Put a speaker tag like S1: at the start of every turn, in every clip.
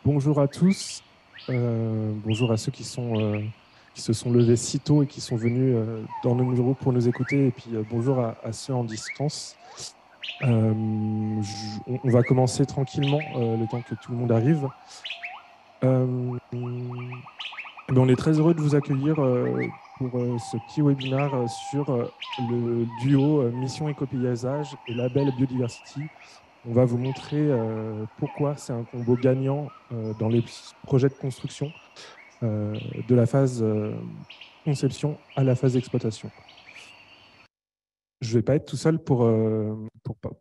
S1: Bonjour à tous. Bonjour à ceux qui se sont levés si tôt et qui sont venus dans nos bureaux pour nous écouter. Et puis bonjour à ceux en distance. On va commencer tranquillement le temps que tout le monde arrive. Mais on est très heureux de vous accueillir pour ce petit webinaire sur le duo Mission Éco-Paysage et Label Biodiversity. On va vous montrer pourquoi c'est un combo gagnant dans les projets de construction de la phase conception à la phase exploitation. Je ne vais pas être tout seul pour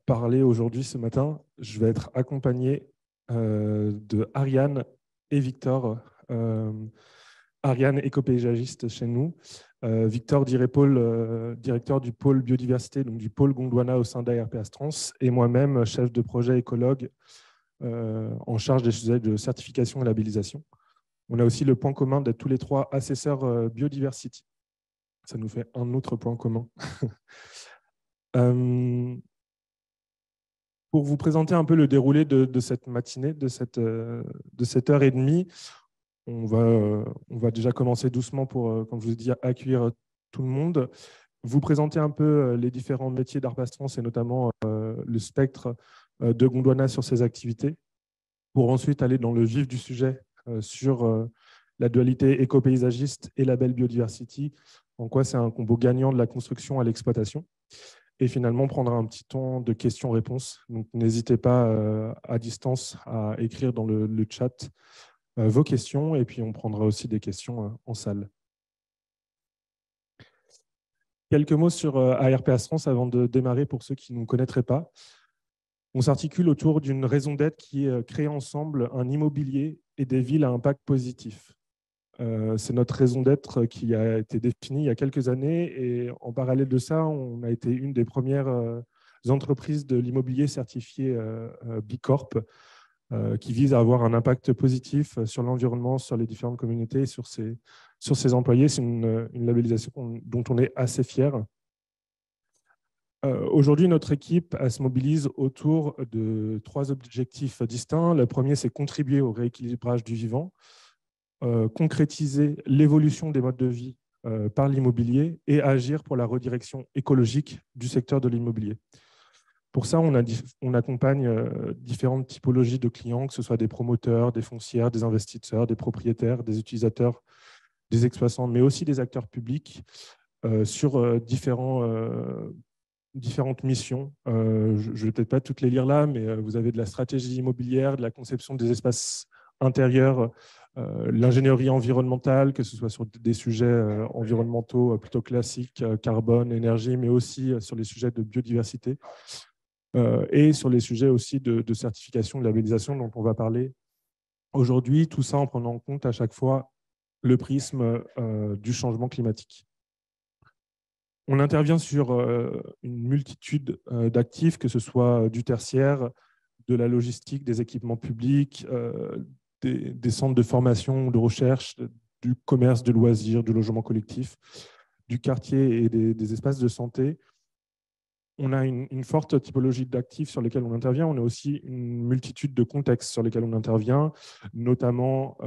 S1: parler aujourd'hui ce matin. Je vais être accompagné de Ariane et Victor. Ariane, éco-paysagiste chez nous. Victor directeur du pôle biodiversité, donc du pôle Gondwana au sein d'ARP Astrans, et moi-même, chef de projet écologue en charge des sujets de certification et labellisation. On a aussi le point commun d'être tous les trois assesseurs biodiversity. Ça nous fait un autre point commun. Pour vous présenter un peu le déroulé de cette matinée, de cette heure et demie, on va déjà commencer doucement pour, comme je vous ai dit, accueillir tout le monde. Vous présenter un peu les différents métiers d'Arpastrans et notamment le spectre de Gondwana sur ses activités, pour ensuite aller dans le vif du sujet sur la dualité éco-paysagiste et label biodiversity, en quoi c'est un combo gagnant de la construction à l'exploitation. Et finalement, prendre un petit temps de questions-réponses. Donc, n'hésitez pas à distance à écrire dans le chat vos questions et puis on prendra aussi des questions en salle. Quelques mots sur ARP Astrans avant de démarrer pour ceux qui ne nous connaîtraient pas. On s'articule autour d'une raison d'être qui est créer ensemble un immobilier et des villes à impact positif. C'est notre raison d'être qui a été définie il y a quelques années et en parallèle de ça, on a été une des premières entreprises de l'immobilier certifié Bicorp qui vise à avoir un impact positif sur l'environnement, sur les différentes communautés et sur ses employés. C'est une labellisation dont on est assez fier. Aujourd'hui, notre équipe elle se mobilise autour de 3 objectifs distincts. Le premier, c'est contribuer au rééquilibrage du vivant, concrétiser l'évolution des modes de vie par l'immobilier et agir pour la redirection écologique du secteur de l'immobilier. Pour ça, on accompagne différentes typologies de clients, que ce soit des promoteurs, des foncières, des investisseurs, des propriétaires, des utilisateurs, des exploitants, mais aussi des acteurs publics sur différentes missions. Je ne vais peut-être pas toutes les lire là, mais vous avez de la stratégie immobilière, de la conception des espaces intérieurs, l'ingénierie environnementale, que ce soit sur des sujets environnementaux plutôt classiques, carbone, énergie, mais aussi sur les sujets de biodiversité et sur les sujets aussi de certification, de labellisation dont on va parler aujourd'hui, tout ça en prenant en compte à chaque fois le prisme du changement climatique. On intervient sur une multitude d'actifs, que ce soit du tertiaire, de la logistique, des équipements publics, des centres de formation, de recherche, du commerce, de loisirs, du logement collectif, du quartier et des espaces de santé. On a une forte typologie d'actifs sur lesquels on intervient. On a aussi une multitude de contextes sur lesquels on intervient, notamment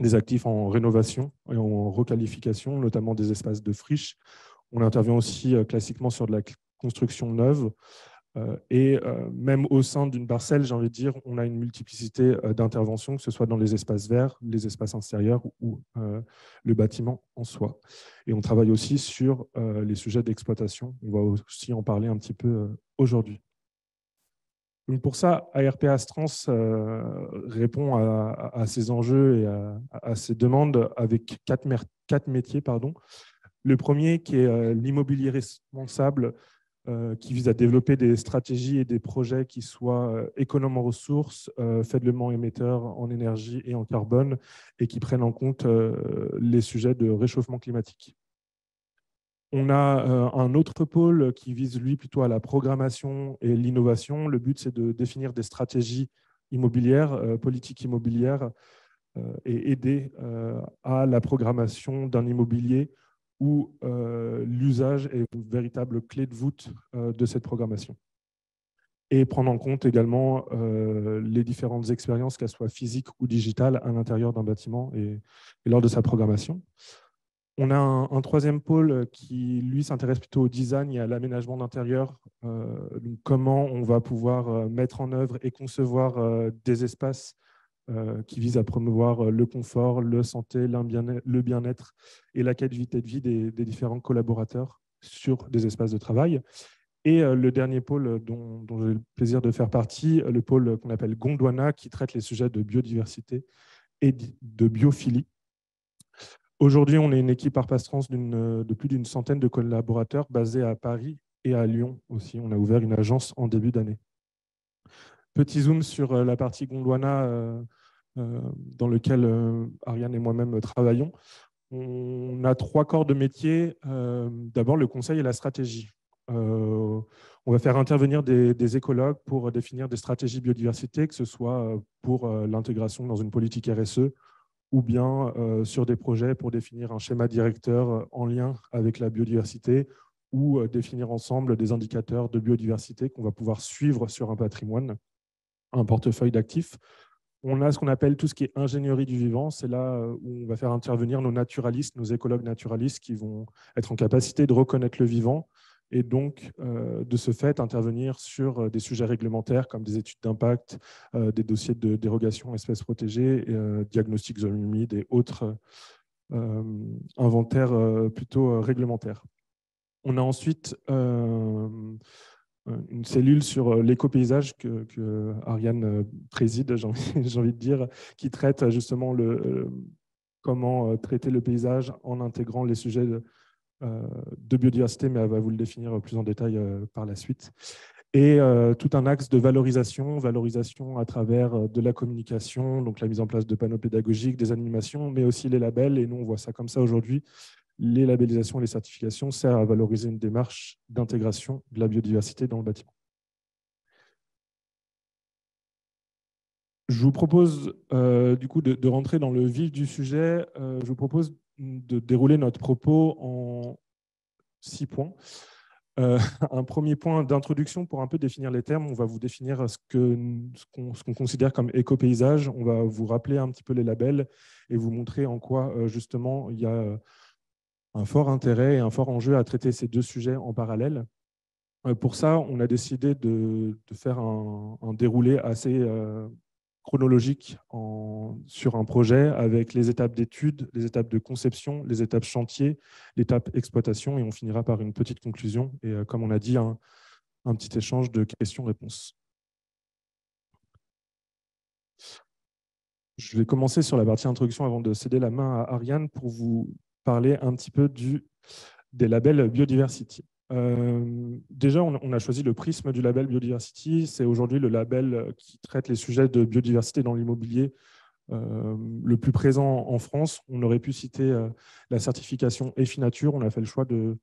S1: des actifs en rénovation et en requalification, notamment des espaces de friche. On intervient aussi classiquement sur de la construction neuve. Et même au sein d'une parcelle, j'ai envie de dire, on a une multiplicité d'interventions, que ce soit dans les espaces verts, les espaces intérieurs ou le bâtiment en soi. Et on travaille aussi sur les sujets d'exploitation. On va aussi en parler un petit peu aujourd'hui. Donc pour ça, ARP Astrans répond à ces enjeux et à ces demandes avec quatre métiers. Pardon. Le premier qui est l'immobilier responsable, qui vise à développer des stratégies et des projets qui soient économes en ressources, faiblement émetteurs en énergie et en carbone, et qui prennent en compte les sujets de réchauffement climatique. On a un autre pôle qui vise, lui, plutôt à la programmation et l'innovation. Le but, c'est de définir des stratégies immobilières, politiques immobilières, et aider à la programmation d'un immobilier où l'usage est une véritable clé de voûte de cette programmation. et prendre en compte également les différentes expériences, qu'elles soient physiques ou digitales, à l'intérieur d'un bâtiment et lors de sa programmation. On a un troisième pôle qui, lui, s'intéresse plutôt au design et à l'aménagement d'intérieur. Donc comment on va pouvoir mettre en œuvre et concevoir des espaces qui visent à promouvoir le confort, la santé, le bien-être et la qualité de vie des différents collaborateurs sur des espaces de travail. Et le dernier pôle dont j'ai le plaisir de faire partie, le pôle qu'on appelle Gondwana, qui traite les sujets de biodiversité et de biophilie. Aujourd'hui, on est une équipe Arpastrans de plus d'une centaine de collaborateurs basés à Paris et à Lyon aussi. On a ouvert une agence en début d'année. Petit zoom sur la partie Gondwana dans lequel Ariane et moi-même travaillons. On a 3 corps de métier. D'abord, le conseil et la stratégie. On va faire intervenir des écologues pour définir des stratégies biodiversité, que ce soit pour l'intégration dans une politique RSE ou bien sur des projets pour définir un schéma directeur en lien avec la biodiversité ou définir ensemble des indicateurs de biodiversité qu'on va pouvoir suivre sur un patrimoine, un portefeuille d'actifs. On a ce qu'on appelle tout ce qui est ingénierie du vivant. C'est là où on va faire intervenir nos naturalistes, nos écologues naturalistes qui vont être en capacité de reconnaître le vivant et donc, de ce fait, intervenir sur des sujets réglementaires comme des études d'impact, des dossiers de dérogation espèces protégées, diagnostics zones humides et autres inventaires plutôt réglementaires. On a ensuite une cellule sur l'éco-paysage que Ariane préside, j'ai envie de dire, qui traite justement comment traiter le paysage en intégrant les sujets de biodiversité, mais elle va vous le définir plus en détail par la suite. Et tout un axe de valorisation à travers de la communication, donc la mise en place de panneaux pédagogiques, des animations, mais aussi les labels. Et nous, on voit ça comme ça aujourd'hui. Les labellisations et les certifications servent à valoriser une démarche d'intégration de la biodiversité dans le bâtiment. Je vous propose du coup de rentrer dans le vif du sujet. Je vous propose de dérouler notre propos en 6 points. Un premier point d'introduction pour un peu définir les termes. On va vous définir ce qu'on considère comme éco-paysage. On va vous rappeler un petit peu les labels et vous montrer en quoi justement il y a un fort intérêt et un fort enjeu à traiter ces 2 sujets en parallèle. Pour ça, on a décidé de faire un déroulé assez chronologique sur un projet avec les étapes d'étude, les étapes de conception, les étapes chantier, l'étape exploitation et on finira par une petite conclusion et comme on a dit, un petit échange de questions-réponses. Je vais commencer sur la partie introduction avant de céder la main à Ariane pour vous parler un petit peu des labels Biodiversity. Déjà, on a choisi le prisme du label Biodiversity. C'est aujourd'hui le label qui traite les sujets de biodiversité dans l'immobilier le plus présent en France. On aurait pu citer la certification EFI-Nature. On a fait le choix de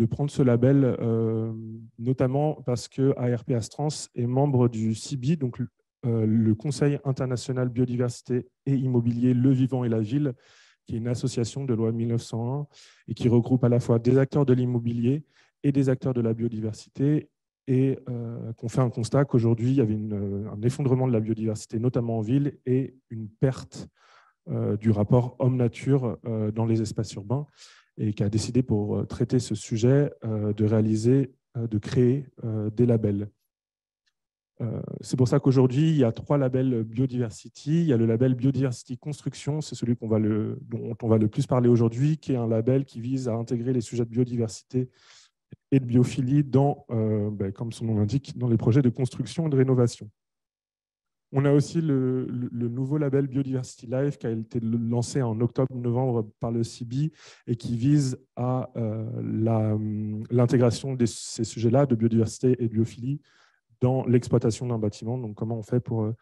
S1: prendre ce label, notamment parce que ARP Astrans est membre du CIBI, donc le Conseil international biodiversité et immobilier, le vivant et la ville, qui est une association de loi 1901 et qui regroupe à la fois des acteurs de l'immobilier et des acteurs de la biodiversité, et qu'on fait un constat qu'aujourd'hui, il y avait un effondrement de la biodiversité, notamment en ville, et une perte du rapport homme-nature dans les espaces urbains, et qui a décidé pour traiter ce sujet de créer des labels. C'est pour ça qu'aujourd'hui, il y a 3 labels Biodiversity. Il y a le label Biodiversity Construction, c'est celui dont on va le plus parler aujourd'hui, qui est un label qui vise à intégrer les sujets de biodiversité et de biophilie comme son nom l'indique, dans les projets de construction et de rénovation. On a aussi le nouveau label Biodiversity Life qui a été lancé en octobre-novembre par le CIBI et qui vise à l'intégration de ces sujets-là, de biodiversité et de biophilie, dans l'exploitation d'un bâtiment. Donc, comment on fait pour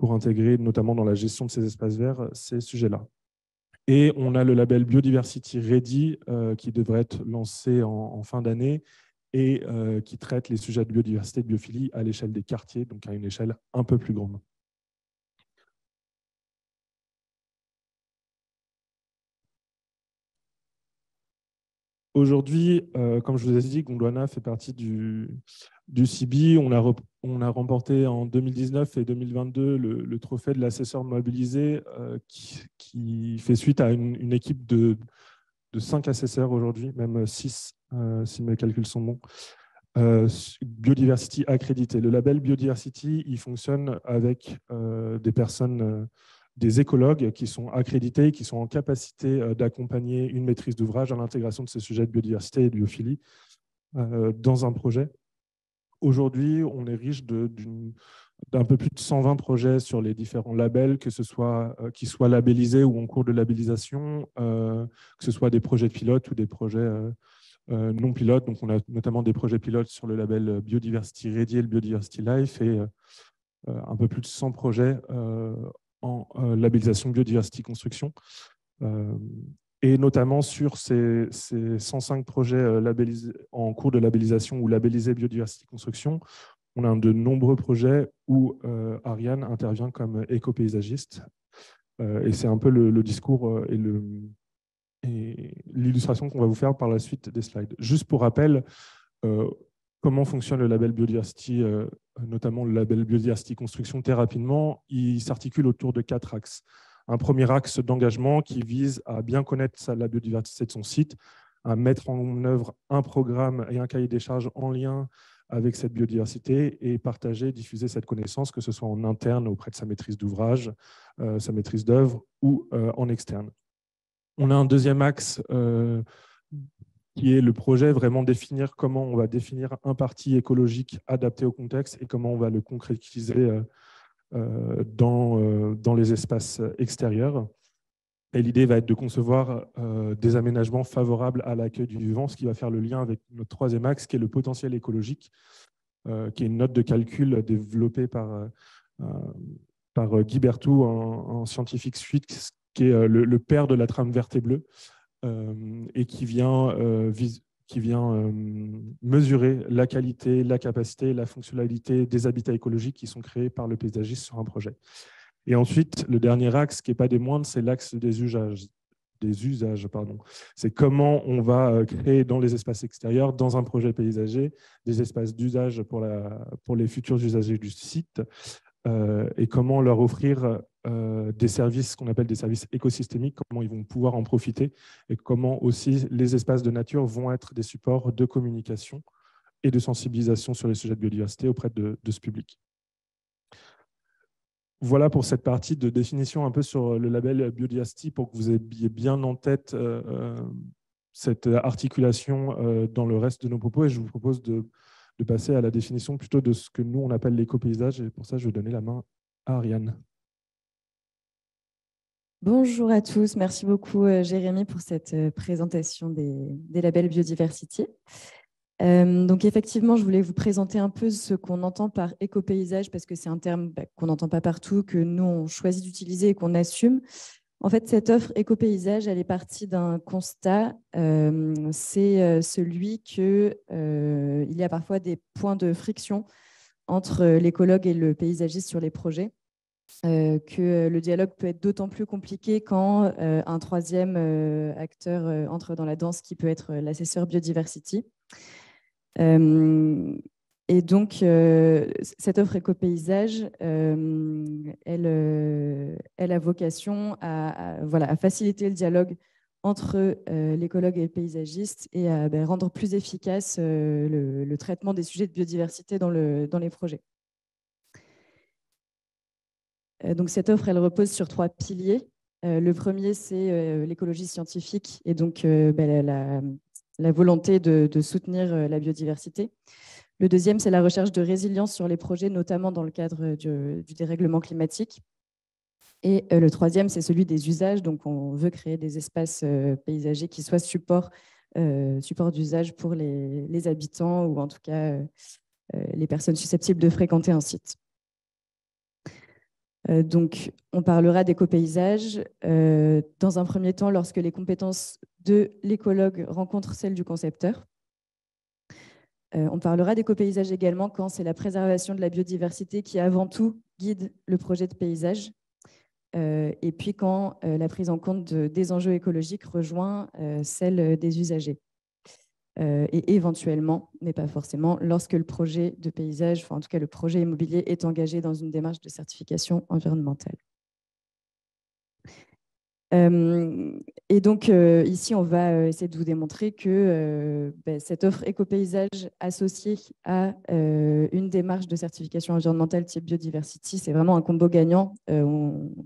S1: intégrer, notamment dans la gestion de ces espaces verts, ces sujets-là. Et on a le label Biodiversity Ready qui devrait être lancé en fin d'année et qui traite les sujets de biodiversité et de biophilie à l'échelle des quartiers, donc à une échelle un peu plus grande. Aujourd'hui, comme je vous ai dit, Gondwana fait partie du CIBI. On a remporté en 2019 et 2022 le trophée de l'assesseur mobilisé qui fait suite à une équipe de 5 assesseurs aujourd'hui, même 6 si mes calculs sont bons. Biodiversity accrédité. Le label Biodiversity, il fonctionne avec des personnes, des écologues qui sont accrédités, qui sont en capacité d'accompagner une maîtrise d'ouvrage à l'intégration de ces sujets de biodiversité et de biophilie dans un projet. Aujourd'hui, on est riche d'un peu plus de 120 projets sur les différents labels, que ce soit qui soient labellisés ou en cours de labellisation, que ce soit des projets pilotes ou des projets non pilotes. Donc, on a notamment des projets pilotes sur le label Biodiversity Ready et le Biodiversity Life et un peu plus de 100 projets en labellisation biodiversity construction. Et notamment sur ces 105 projets labellisés, en cours de labellisation ou labellisés biodiversity construction, on a de nombreux projets où Ariane intervient comme éco-paysagiste. Et c'est un peu le discours et l'illustration qu'on va vous faire par la suite des slides. Juste pour rappel, comment fonctionne le label Biodiversity, notamment le label Biodiversity Construction, très rapidement, il s'articule autour de 4 axes. Un premier axe d'engagement qui vise à bien connaître la biodiversité de son site, à mettre en œuvre un programme et un cahier des charges en lien avec cette biodiversité et partager, diffuser cette connaissance, que ce soit en interne auprès de sa maîtrise d'ouvrage, sa maîtrise d'œuvre ou en externe. On a un deuxième axe qui est le projet, vraiment définir comment on va définir un parti écologique adapté au contexte et comment on va le concrétiser dans les espaces extérieurs. Et l'idée va être de concevoir des aménagements favorables à l'accueil du vivant, ce qui va faire le lien avec notre troisième axe, qui est le potentiel écologique, qui est une note de calcul développée par Guy Berthoud, un scientifique suisse, qui est le père de la trame verte et bleue, et qui vient mesurer la qualité, la capacité, la fonctionnalité des habitats écologiques qui sont créés par le paysagiste sur un projet. Et ensuite, le dernier axe, qui n'est pas des moindres, c'est l'axe des usages. C'est comment on va créer dans les espaces extérieurs, dans un projet paysager, des espaces d'usage pour les futurs usagers du site, et comment leur offrir des services qu'on appelle des services écosystémiques, comment ils vont pouvoir en profiter et comment aussi les espaces de nature vont être des supports de communication et de sensibilisation sur les sujets de biodiversité auprès de ce public. Voilà pour cette partie de définition un peu sur le label Biodiversity pour que vous ayez bien en tête cette articulation dans le reste de nos propos. Et je vous propose de passer à la définition plutôt de ce que nous, on appelle l'éco-paysage. Et pour ça, je vais donner la main à Ariane.
S2: Bonjour à tous. Merci beaucoup, Jérémy, pour cette présentation des labels Biodiversity. Donc effectivement, je voulais vous présenter un peu ce qu'on entend par éco-paysage parce que c'est un terme qu'on n'entend pas partout, que nous, on choisit d'utiliser et qu'on assume. En fait, cette offre éco-paysage, elle est partie d'un constat. C'est celui qu'il y a parfois des points de friction entre l'écologue et le paysagiste sur les projets. Que le dialogue peut être d'autant plus compliqué quand un troisième acteur entre dans la danse qui peut être l'assesseur biodiversity. Et donc, cette offre éco-paysage, elle a vocation à faciliter le dialogue entre l'écologue et le paysagiste et à rendre plus efficace le traitement des sujets de biodiversité dans les projets. Donc, cette offre, elle repose sur 3 piliers. Le premier, c'est l'écologie scientifique et donc la volonté de soutenir la biodiversité. Le deuxième, c'est la recherche de résilience sur les projets, notamment dans le cadre du dérèglement climatique. Et le troisième, c'est celui des usages. Donc, on veut créer des espaces paysagers qui soient support d'usage pour les habitants ou en tout cas les personnes susceptibles de fréquenter un site. Donc, on parlera d'éco-paysage dans un premier temps lorsque les compétences de l'écologue rencontrent celles du concepteur. On parlera d'éco-paysage également quand c'est la préservation de la biodiversité qui avant tout guide le projet de paysage. Et puis quand la prise en compte des enjeux écologiques rejoint celle des usagers. et éventuellement, mais pas forcément, lorsque le projet de paysage, enfin en tout cas le projet immobilier est engagé dans une démarche de certification environnementale. Et donc, ici, on va essayer de vous démontrer que cette offre éco-paysage associée à une démarche de certification environnementale type biodiversity, c'est vraiment un combo gagnant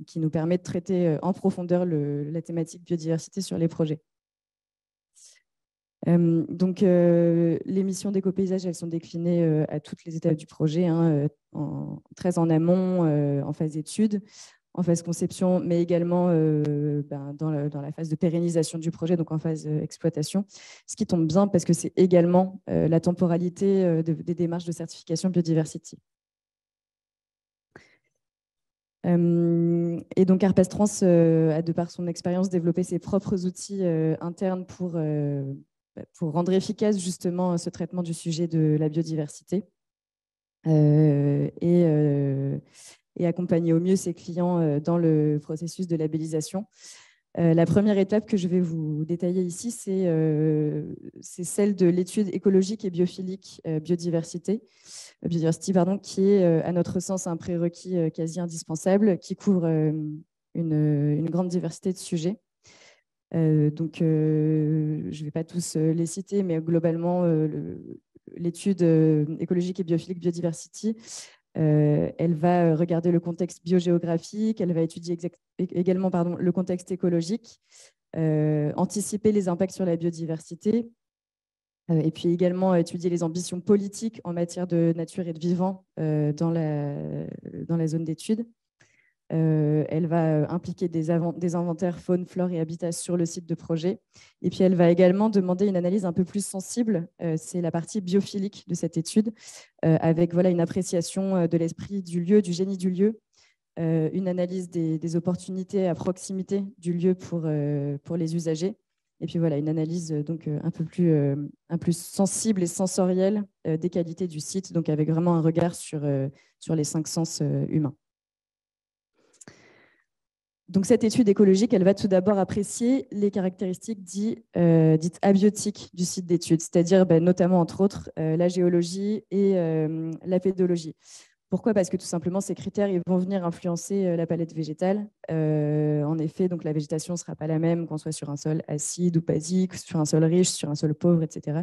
S2: qui nous permet de traiter en profondeur la thématique biodiversité sur les projets. Donc, les missions d'éco-paysage, elles sont déclinées à toutes les étapes du projet, hein, très en amont, en phase d'étude, en phase conception, mais également dans la phase de pérennisation du projet, donc en phase exploitation. Ce qui tombe bien parce que c'est également la temporalité des démarches de certification biodiversity. Et donc Arpes Trans a, de par son expérience, développé ses propres outils internes pour rendre efficace justement ce traitement du sujet de la biodiversité et accompagner au mieux ses clients dans le processus de labellisation. La première étape que je vais vous détailler ici, c'est celle de l'étude écologique et biophilique biodiversity, qui est, à notre sens, un prérequis quasi indispensable, qui couvre une grande diversité de sujets. Donc, je ne vais pas tous les citer, mais globalement, l'étude écologique et biophilique biodiversity, elle va regarder le contexte biogéographique, elle va étudier également le contexte écologique, anticiper les impacts sur la biodiversité, et puis également étudier les ambitions politiques en matière de nature et de vivant dans la zone d'étude. Elle va impliquer des inventaires faune, flore et habitat sur le site de projet. Et puis, elle va également demander une analyse un peu plus sensible. C'est la partie biophilique de cette étude, avec une appréciation de l'esprit du lieu, du génie du lieu, une analyse des opportunités à proximité du lieu pour les usagers. Et puis, une analyse donc un peu plus sensible et sensorielle des qualités du site, donc avec vraiment un regard sur les 5 sens humains. Donc, cette étude écologique, elle va tout d'abord apprécier les caractéristiques dites abiotiques du site d'étude, c'est-à-dire notamment, entre autres, la géologie et la pédologie. Pourquoi ? Parce que tout simplement, ces critères ils vont venir influencer la palette végétale. En effet, donc, la végétation ne sera pas la même qu'on soit sur un sol acide ou basique, sur un sol riche, sur un sol pauvre, etc.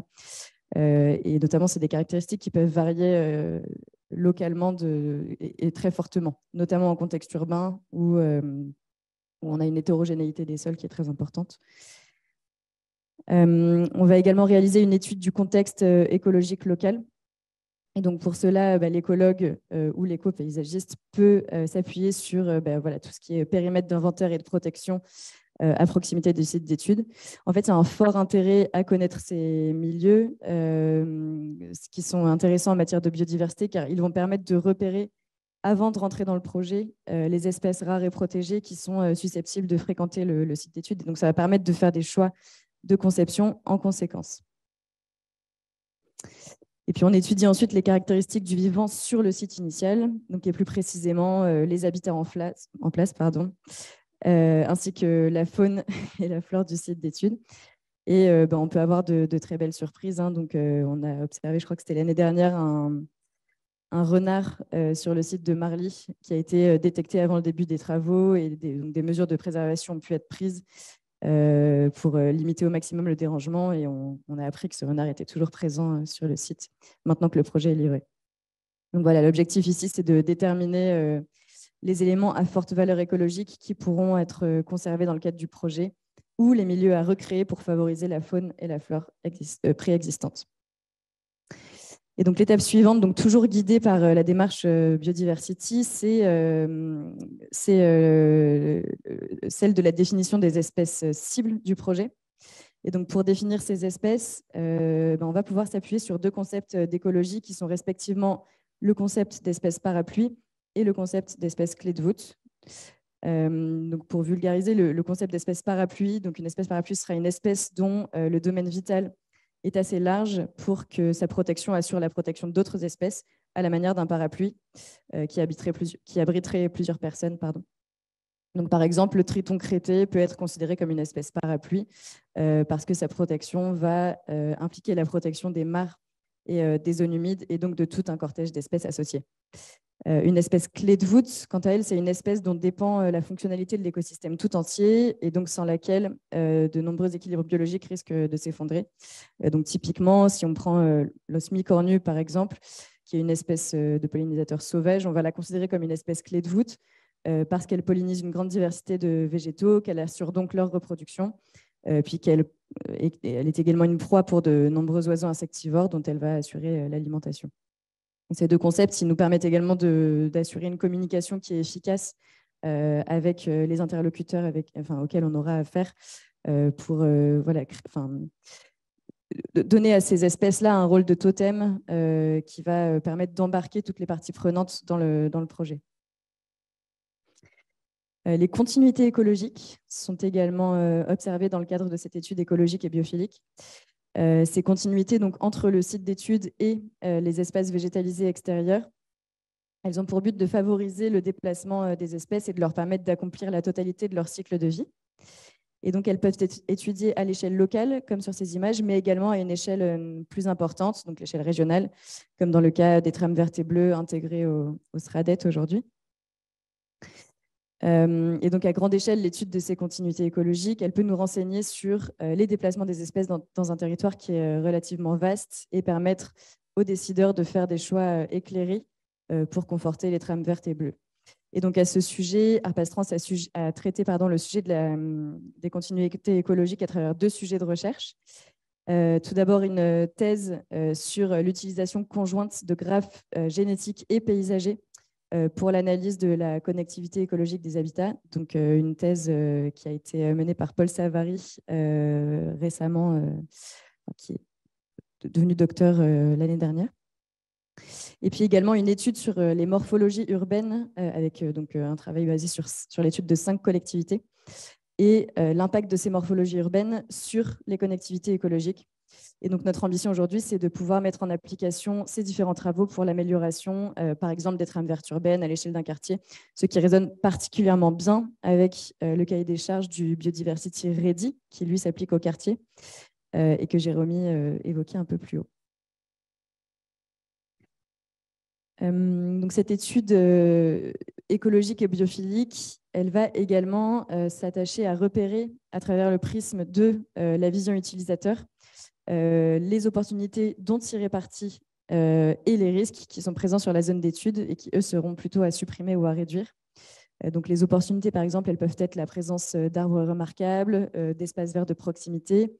S2: Et notamment, c'est des caractéristiques qui peuvent varier localement et très fortement, notamment en contexte urbain où on a une hétérogénéité des sols qui est très importante. On va également réaliser une étude du contexte écologique local. Et donc, pour cela, l'écologue ou l'éco-paysagiste peut s'appuyer sur tout ce qui est périmètre d'inventaire et de protection à proximité du site d'étude. En fait, il y a un fort intérêt à connaître ces milieux, ce qui sont intéressants en matière de biodiversité, car ils vont permettre de repérer, avant de rentrer dans le projet, les espèces rares et protégées qui sont susceptibles de fréquenter le site d'étude. Donc, ça va permettre de faire des choix de conception en conséquence. Et puis, on étudie ensuite les caractéristiques du vivant sur le site initial, donc et plus précisément les habitats en place, ainsi que la faune et la flore du site d'étude. Et on peut avoir de très belles surprises. Hein. Donc, on a observé, je crois que c'était l'année dernière, un renard sur le site de Marly qui a été détecté avant le début des travaux et des mesures de préservation ont pu être prises pour limiter au maximum le dérangement. Et on a appris que ce renard était toujours présent sur le site maintenant que le projet est livré. Donc voilà, l'objectif ici, c'est de déterminer les éléments à forte valeur écologique qui pourront être conservés dans le cadre du projet ou les milieux à recréer pour favoriser la faune et la flore préexistantes. Et donc, l'étape suivante, donc toujours guidée par la démarche Biodiversity, c'est celle de la définition des espèces cibles du projet. Et donc, pour définir ces espèces, on va pouvoir s'appuyer sur 2 concepts d'écologie qui sont respectivement le concept d'espèce parapluie et le concept d'espèce clé de voûte. Donc, pour vulgariser le concept d'espèce parapluie, donc une espèce parapluie sera une espèce dont le domaine vital est assez large pour que sa protection assure la protection d'autres espèces à la manière d'un parapluie qui abriterait plusieurs personnes. Donc, par exemple, le triton crété peut être considéré comme une espèce parapluie parce que sa protection va impliquer la protection des mares et des zones humides et donc de tout un cortège d'espèces associées. Une espèce clé de voûte, quant à elle, c'est une espèce dont dépend la fonctionnalité de l'écosystème tout entier et donc sans laquelle de nombreux équilibres biologiques risquent de s'effondrer. Donc typiquement, si on prend l'osmie cornue par exemple, qui est une espèce de pollinisateur sauvage, on va la considérer comme une espèce clé de voûte parce qu'elle pollinise une grande diversité de végétaux, qu'elle assure donc leur reproduction, puis qu'elle elle est également une proie pour de nombreux oiseaux insectivores dont elle va assurer l'alimentation. Ces deux concepts, ils nous permettent également d'assurer une communication qui est efficace avec les interlocuteurs auxquels on aura affaire pour donner à ces espèces-là un rôle de totem qui va permettre d'embarquer toutes les parties prenantes dans le projet. Les continuités écologiques sont également observées dans le cadre de cette étude écologique et biophilique. Ces continuités donc, entre le site d'étude et les espaces végétalisés extérieurs, elles ont pour but de favoriser le déplacement des espèces et de leur permettre d'accomplir la totalité de leur cycle de vie. Et donc, elles peuvent être étudiées à l'échelle locale, comme sur ces images, mais également à une échelle plus importante, donc l'échelle régionale, comme dans le cas des trames vertes et bleues intégrées au SRADET aujourd'hui. Et donc, à grande échelle, l'étude de ces continuités écologiques, elle peut nous renseigner sur les déplacements des espèces dans un territoire qui est relativement vaste et permettre aux décideurs de faire des choix éclairés pour conforter les trames vertes et bleues. Et donc, à ce sujet, Arpastrans a traité le sujet des continuités écologiques à travers 2 sujets de recherche. Tout d'abord, une thèse sur l'utilisation conjointe de graphes génétiques et paysagers pour l'analyse de la connectivité écologique des habitats. Donc, une thèse qui a été menée par Paul Savary récemment, qui est devenu docteur l'année dernière. Et puis également une étude sur les morphologies urbaines avec un travail basé sur l'étude de 5 collectivités et l'impact de ces morphologies urbaines sur les connectivités écologiques. Et donc, notre ambition aujourd'hui, c'est de pouvoir mettre en application ces différents travaux pour l'amélioration, par exemple, des trames vertes urbaines à l'échelle d'un quartier, ce qui résonne particulièrement bien avec le cahier des charges du Biodiversity Ready, qui, lui, s'applique au quartier et que Jérémy évoquait un peu plus haut. Donc, cette étude écologique et biophilique, elle va également s'attacher à repérer à travers le prisme de la vision utilisateur les opportunités dont tirer parti et les risques qui sont présents sur la zone d'étude et qui, eux, seront plutôt à supprimer ou à réduire. Donc, les opportunités, par exemple, elles peuvent être la présence d'arbres remarquables, d'espaces verts de proximité,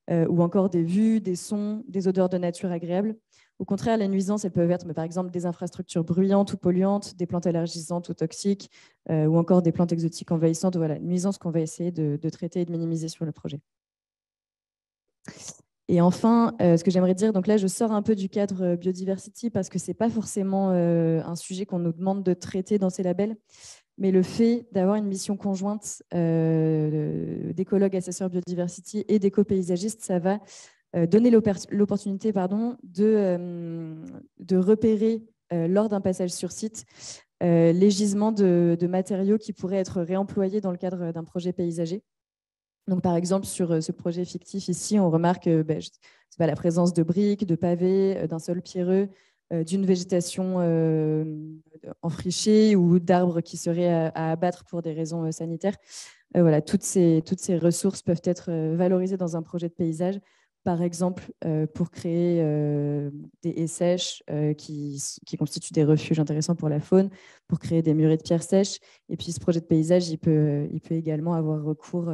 S2: ou encore des vues, des sons, des odeurs de nature agréables. Au contraire, les nuisances, elles peuvent être, par exemple, des infrastructures bruyantes ou polluantes, des plantes allergisantes ou toxiques, ou encore des plantes exotiques envahissantes. Voilà, nuisances qu'on va essayer de traiter et de minimiser sur le projet. Et enfin, ce que j'aimerais dire, donc là, je sors un peu du cadre biodiversity parce que ce n'est pas forcément un sujet qu'on nous demande de traiter dans ces labels, mais le fait d'avoir une mission conjointe d'écologues assesseurs biodiversity et d'éco-paysagistes, ça va donner l'opportunité de repérer lors d'un passage sur site les gisements de matériaux qui pourraient être réemployés dans le cadre d'un projet paysager. Donc, par exemple, sur ce projet fictif ici, on remarque la présence de briques, de pavés, d'un sol pierreux, d'une végétation enfrichée ou d'arbres qui seraient à abattre pour des raisons sanitaires. Voilà, toutes ces ressources peuvent être valorisées dans un projet de paysage, par exemple pour créer des haies sèches qui constituent des refuges intéressants pour la faune, pour créer des murets de pierres sèches. Et puis, ce projet de paysage, il peut également avoir recours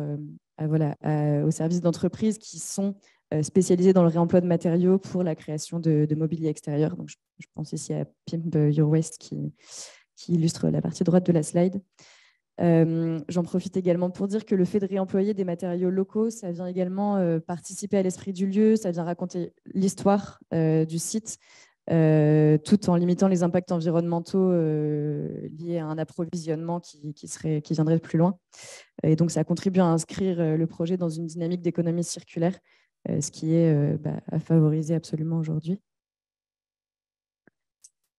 S2: aux services d'entreprise qui sont spécialisés dans le réemploi de matériaux pour la création de mobilier extérieur. Donc, je pense ici à Pimp Your Waste qui illustre la partie droite de la slide. J'en profite également pour dire que le fait de réemployer des matériaux locaux, ça vient également participer à l'esprit du lieu, ça vient raconter l'histoire du site, tout en limitant les impacts environnementaux liés à un approvisionnement qui viendrait de plus loin. Et donc, ça contribue à inscrire le projet dans une dynamique d'économie circulaire, ce qui est à favoriser absolument aujourd'hui.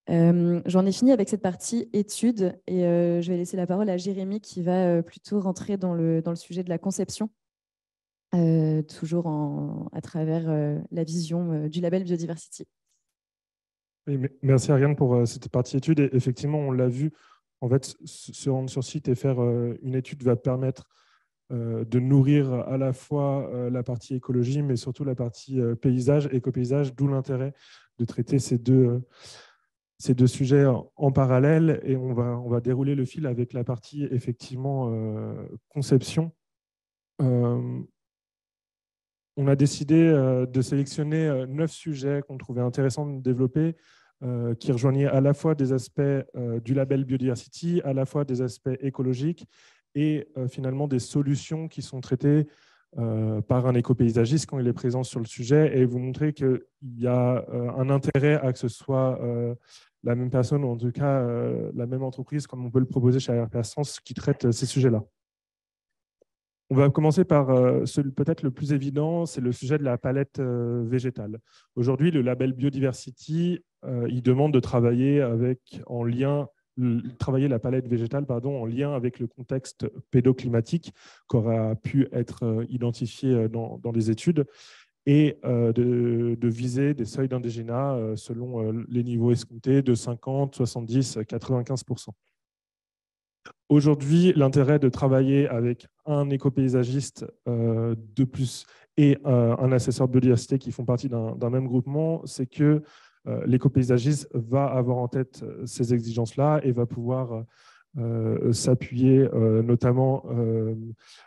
S2: J'en ai fini avec cette partie études et je vais laisser la parole à Jérémy qui va plutôt rentrer dans le sujet de la conception, toujours à travers la vision du label Biodiversity.
S1: Oui, merci Ariane pour cette partie étude. Et effectivement, on l'a vu, en fait, se rendre sur site et faire une étude va permettre de nourrir à la fois la partie écologie, mais surtout la partie paysage, éco-paysage, d'où l'intérêt de traiter ces deux sujets en parallèle. Et on va dérouler le fil avec la partie effectivement conception. On a décidé de sélectionner 9 sujets qu'on trouvait intéressants de développer, qui rejoignaient à la fois des aspects du label Biodiversity, à la fois des aspects écologiques et finalement des solutions qui sont traitées par un éco-paysagiste quand il est présent sur le sujet, et vous montrer qu'il y a un intérêt à que ce soit la même personne, ou en tout cas la même entreprise, comme on peut le proposer chez RPA Sens, qui traite ces sujets-là. On va commencer par peut-être le plus évident, c'est le sujet de la palette végétale. Aujourd'hui, le label Biodiversity, il demande de travailler travailler la palette végétale en lien avec le contexte pédoclimatique qui aura pu être identifié dans les études, et de viser des seuils d'indigénat selon les niveaux escomptés de 50, 70, 95%. Aujourd'hui, l'intérêt de travailler avec un éco-paysagiste de plus et un assesseur de biodiversité qui font partie d'un même groupement, c'est que l'éco-paysagiste va avoir en tête ces exigences-là et va pouvoir s'appuyer notamment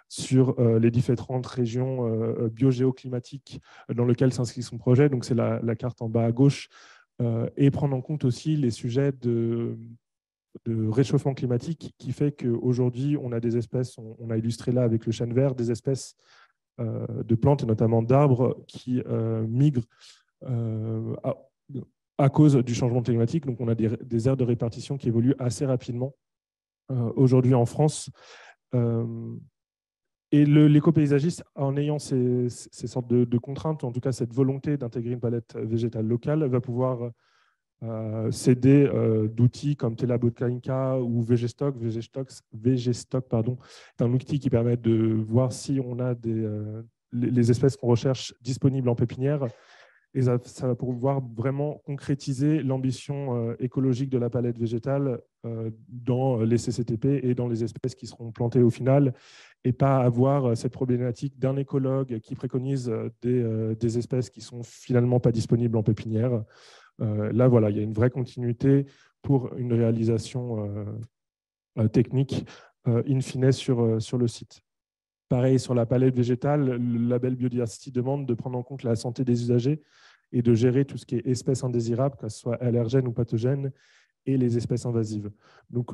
S1: sur les différentes régions biogéoclimatiques dans lesquelles s'inscrit son projet. Donc, c'est la carte en bas à gauche, et prendre en compte aussi les sujets de réchauffement climatique qui fait qu'aujourd'hui, on a des espèces, on a illustré là avec le chêne vert, des espèces de plantes et notamment d'arbres qui migrent à cause du changement climatique. Donc, on a des aires de répartition qui évoluent assez rapidement aujourd'hui en France. Et l'éco-paysagiste, en ayant ces sortes de contraintes, ou en tout cas cette volonté d'intégrer une palette végétale locale, va pouvoir s'aider d'outils comme Tela Botanica ou VGstock. VGstock, pardon, est un outil qui permet de voir si on a les espèces qu'on recherche disponibles en pépinière. Et ça va pouvoir vraiment concrétiser l'ambition écologique de la palette végétale dans les CCTP et dans les espèces qui seront plantées au final, et pas avoir cette problématique d'un écologue qui préconise des espèces qui sont finalement pas disponibles en pépinière. Là, voilà, il y a une vraie continuité pour une réalisation technique in fine sur le site. Pareil, sur la palette végétale, le label Biodiversity demande de prendre en compte la santé des usagers et de gérer tout ce qui est espèces indésirables, que ce soit allergènes ou pathogènes, et les espèces invasives. Donc,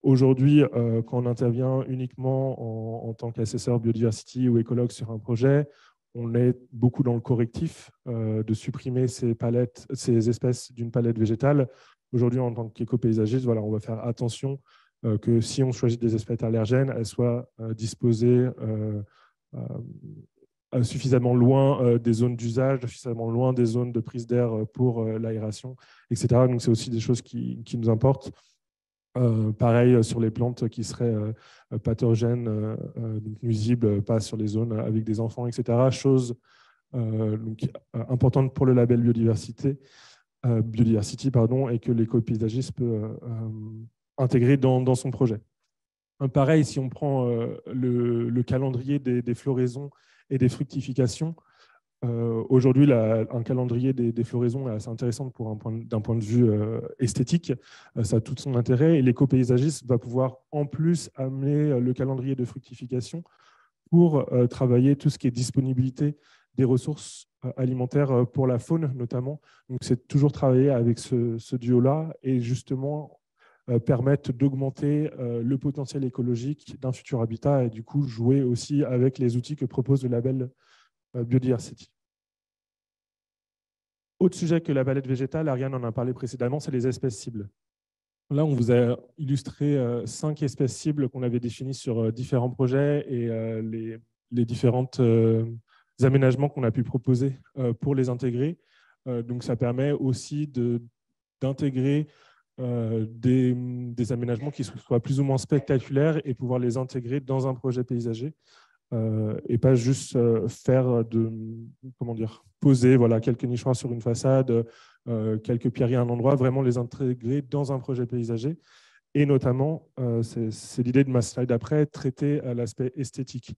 S1: aujourd'hui, quand on intervient uniquement en tant qu'assesseur biodiversity ou écologue sur un projet, on est beaucoup dans le correctif de supprimer ces espèces d'une palette végétale. Aujourd'hui, en tant qu'éco-paysagiste, voilà, on va faire attention que si on choisit des espèces allergènes, elles soient disposées suffisamment loin des zones d'usage, suffisamment loin des zones de prise d'air pour l'aération, etc. Donc, c'est aussi des choses qui nous importent. Pareil sur les plantes qui seraient pathogènes, donc nuisibles, pas sur les zones avec des enfants, etc. Chose donc, importante pour le label Biodiversity, et que l'éco-paysagiste peut intégrer dans son projet. Pareil, si on prend le calendrier des floraisons et des fructifications, aujourd'hui, un calendrier des floraisons est assez intéressant d'un point de vue esthétique. Ça a tout son intérêt. Et l'éco-paysagiste va pouvoir en plus amener le calendrier de fructification pour travailler tout ce qui est disponibilité des ressources alimentaires pour la faune notamment. Donc, c'est toujours travailler avec ce duo-là et justement permettre d'augmenter le potentiel écologique d'un futur habitat et du coup jouer aussi avec les outils que propose le label Biodiversity. Autre sujet que la palette végétale, Ariane en a parlé précédemment, c'est les espèces cibles. Là, on vous a illustré 5 espèces cibles qu'on avait définies sur différents projets et les différents aménagements qu'on a pu proposer pour les intégrer. Donc, ça permet aussi d'intégrer des aménagements qui soient plus ou moins spectaculaires et pouvoir les intégrer dans un projet paysager et pas juste faire comment dire, poser quelques nichoirs sur une façade, quelques pierreries à un endroit, vraiment les intégrer dans un projet paysager. Et notamment, c'est l'idée de ma slide après, traiter l'aspect esthétique.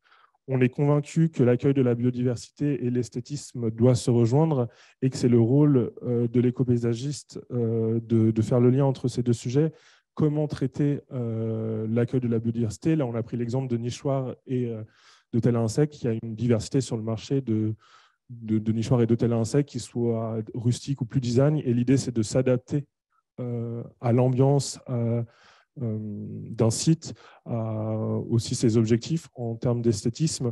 S1: On est convaincu que l'accueil de la biodiversité et l'esthétisme doivent se rejoindre et que c'est le rôle de l'éco-paysagiste de faire le lien entre ces deux sujets. Comment traiter l'accueil de la biodiversité? Là, on a pris l'exemple de nichoirs et d'hôtels à insectes. Il y a une diversité sur le marché de nichoirs et d'hôtels à insectes qui soient rustiques ou plus design. Et l'idée, c'est de s'adapter à l'ambiance d'un site, à aussi ses objectifs en termes d'esthétisme.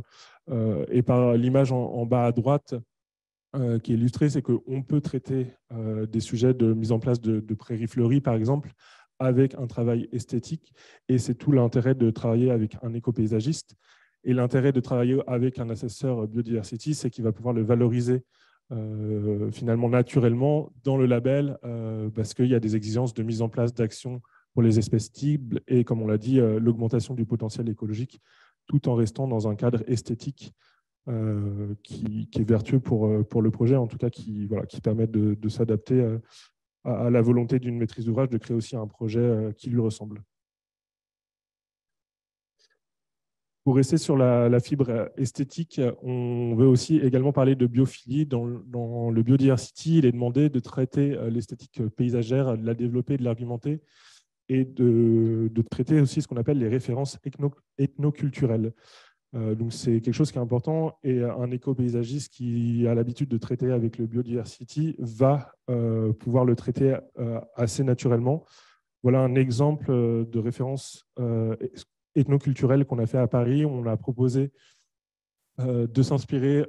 S1: Et par l'image en bas à droite qui est illustrée, c'est qu'on peut traiter des sujets de mise en place de prairies fleuries, par exemple, avec un travail esthétique. Et c'est tout l'intérêt de travailler avec un éco-paysagiste. Et l'intérêt de travailler avec un assesseur biodiversity, c'est qu'il va pouvoir le valoriser finalement naturellement dans le label parce qu'il y a des exigences de mise en place d'actions pour les espèces cibles et, comme on l'a dit, l'augmentation du potentiel écologique, tout en restant dans un cadre esthétique qui est vertueux pour le projet, en tout cas qui permet de s'adapter à la volonté d'une maîtrise d'ouvrage de créer aussi un projet qui lui ressemble. Pour rester sur la fibre esthétique, on veut aussi également parler de biophilie. Dans le Biodiversity, il est demandé de traiter l'esthétique paysagère, de la développer, de l'argumenter et de traiter aussi ce qu'on appelle les références ethnoculturelles. Donc c'est quelque chose qui est important et un éco-paysagiste qui a l'habitude de traiter avec le Biodiversity va pouvoir le traiter assez naturellement. Voilà un exemple de référence ethnoculturelle qu'on a fait à Paris. On a proposé de s'inspirer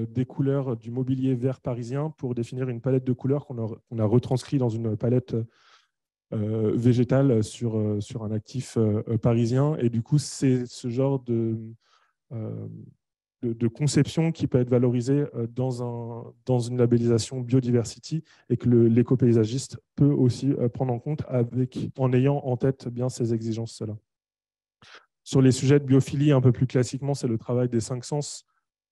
S1: des couleurs du mobilier vert parisien pour définir une palette de couleurs qu'on a retranscrit dans une palette végétale sur un actif parisien. Et du coup, c'est ce genre de conception qui peut être valorisée dans une labellisation biodiversity et que l'éco-paysagiste peut aussi prendre en compte en ayant en tête bien ces exigences-là. Sur les sujets de biophilie, un peu plus classiquement, c'est le travail des 5 sens.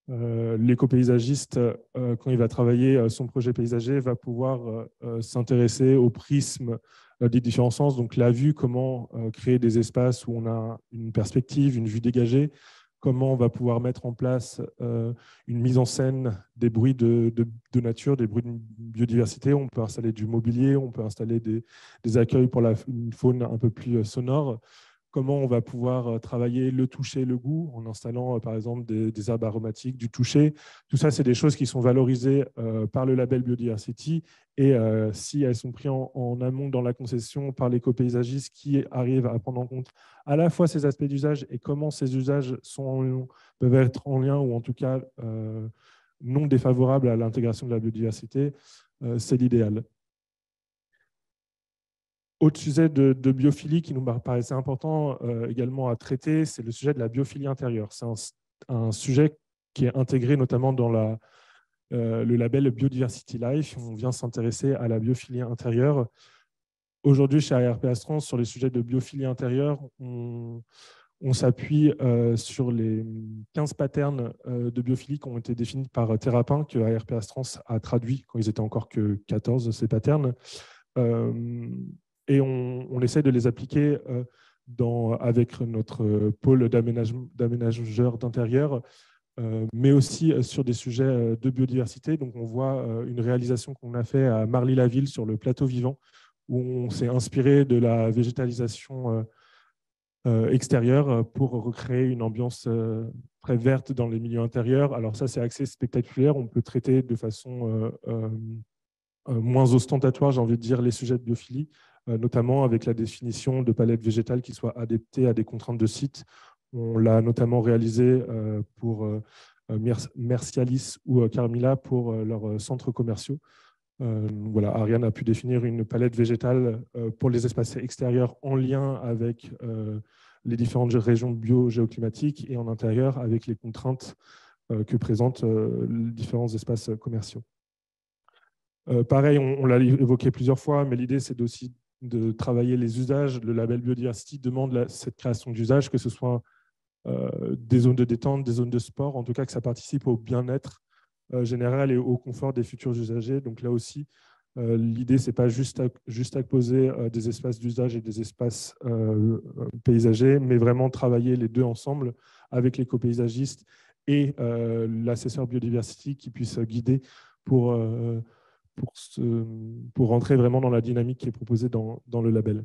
S1: L'éco-paysagiste, quand il va travailler son projet paysager, va pouvoir s'intéresser au prisme des différents sens. Donc la vue, comment créer des espaces où on a une perspective, une vue dégagée, comment on va pouvoir mettre en place une mise en scène des bruits de nature, des bruits de biodiversité. On peut installer du mobilier, on peut installer des accueils pour une faune un peu plus sonore. Comment on va pouvoir travailler le toucher, le goût, en installant par exemple des herbes aromatiques, du toucher. Tout ça, c'est des choses qui sont valorisées par le label Biodiversity. Et si elles sont prises en amont dans la concession par l'éco-paysagiste qui arrive à prendre en compte à la fois ces aspects d'usage et comment ces usages peuvent être en lien ou en tout cas non défavorables à l'intégration de la biodiversité, c'est l'idéal. Autre sujet de biophilie qui nous paraissait important également à traiter, c'est le sujet de la biophilie intérieure. C'est un sujet qui est intégré notamment dans le label Biodiversity Life. On vient s'intéresser à la biophilie intérieure. Aujourd'hui, chez ARP Astrans, sur les sujets de biophilie intérieure, on s'appuie sur les 15 patterns de biophilie qui ont été définis par Terrapin, que ARP Astrans a traduit quand ils étaient encore que 14, ces patterns. Et on essaie de les appliquer avec notre pôle d'aménageurs d'intérieur, mais aussi sur des sujets de biodiversité. Donc on voit une réalisation qu'on a fait à Marly-la-Ville sur le plateau vivant, où on s'est inspiré de la végétalisation extérieure pour recréer une ambiance très verte dans les milieux intérieurs. Alors ça, c'est assez spectaculaire. On peut traiter de façon moins ostentatoire, j'ai envie de dire, les sujets de biophilie, notamment avec la définition de palettes végétales qui soient adaptées à des contraintes de site. On l'a notamment réalisé pour Mercialis ou Carmila pour leurs centres commerciaux. Voilà, Ariane a pu définir une palette végétale pour les espaces extérieurs en lien avec les différentes régions biogéoclimatiques et en intérieur avec les contraintes que présentent les différents espaces commerciaux. Pareil, on l'a évoqué plusieurs fois, mais l'idée, c'est aussi de travailler les usages. Le label biodiversité demande cette création d'usages, que ce soit des zones de détente, des zones de sport, en tout cas que ça participe au bien-être général et au confort des futurs usagers. Donc là aussi, l'idée, ce n'est pas juste à poser des espaces d'usage et des espaces paysagers, mais vraiment travailler les deux ensemble avec l'éco-paysagiste et l'assesseur biodiversité qui puisse guider pour, pour rentrer vraiment dans la dynamique qui est proposée dans le label.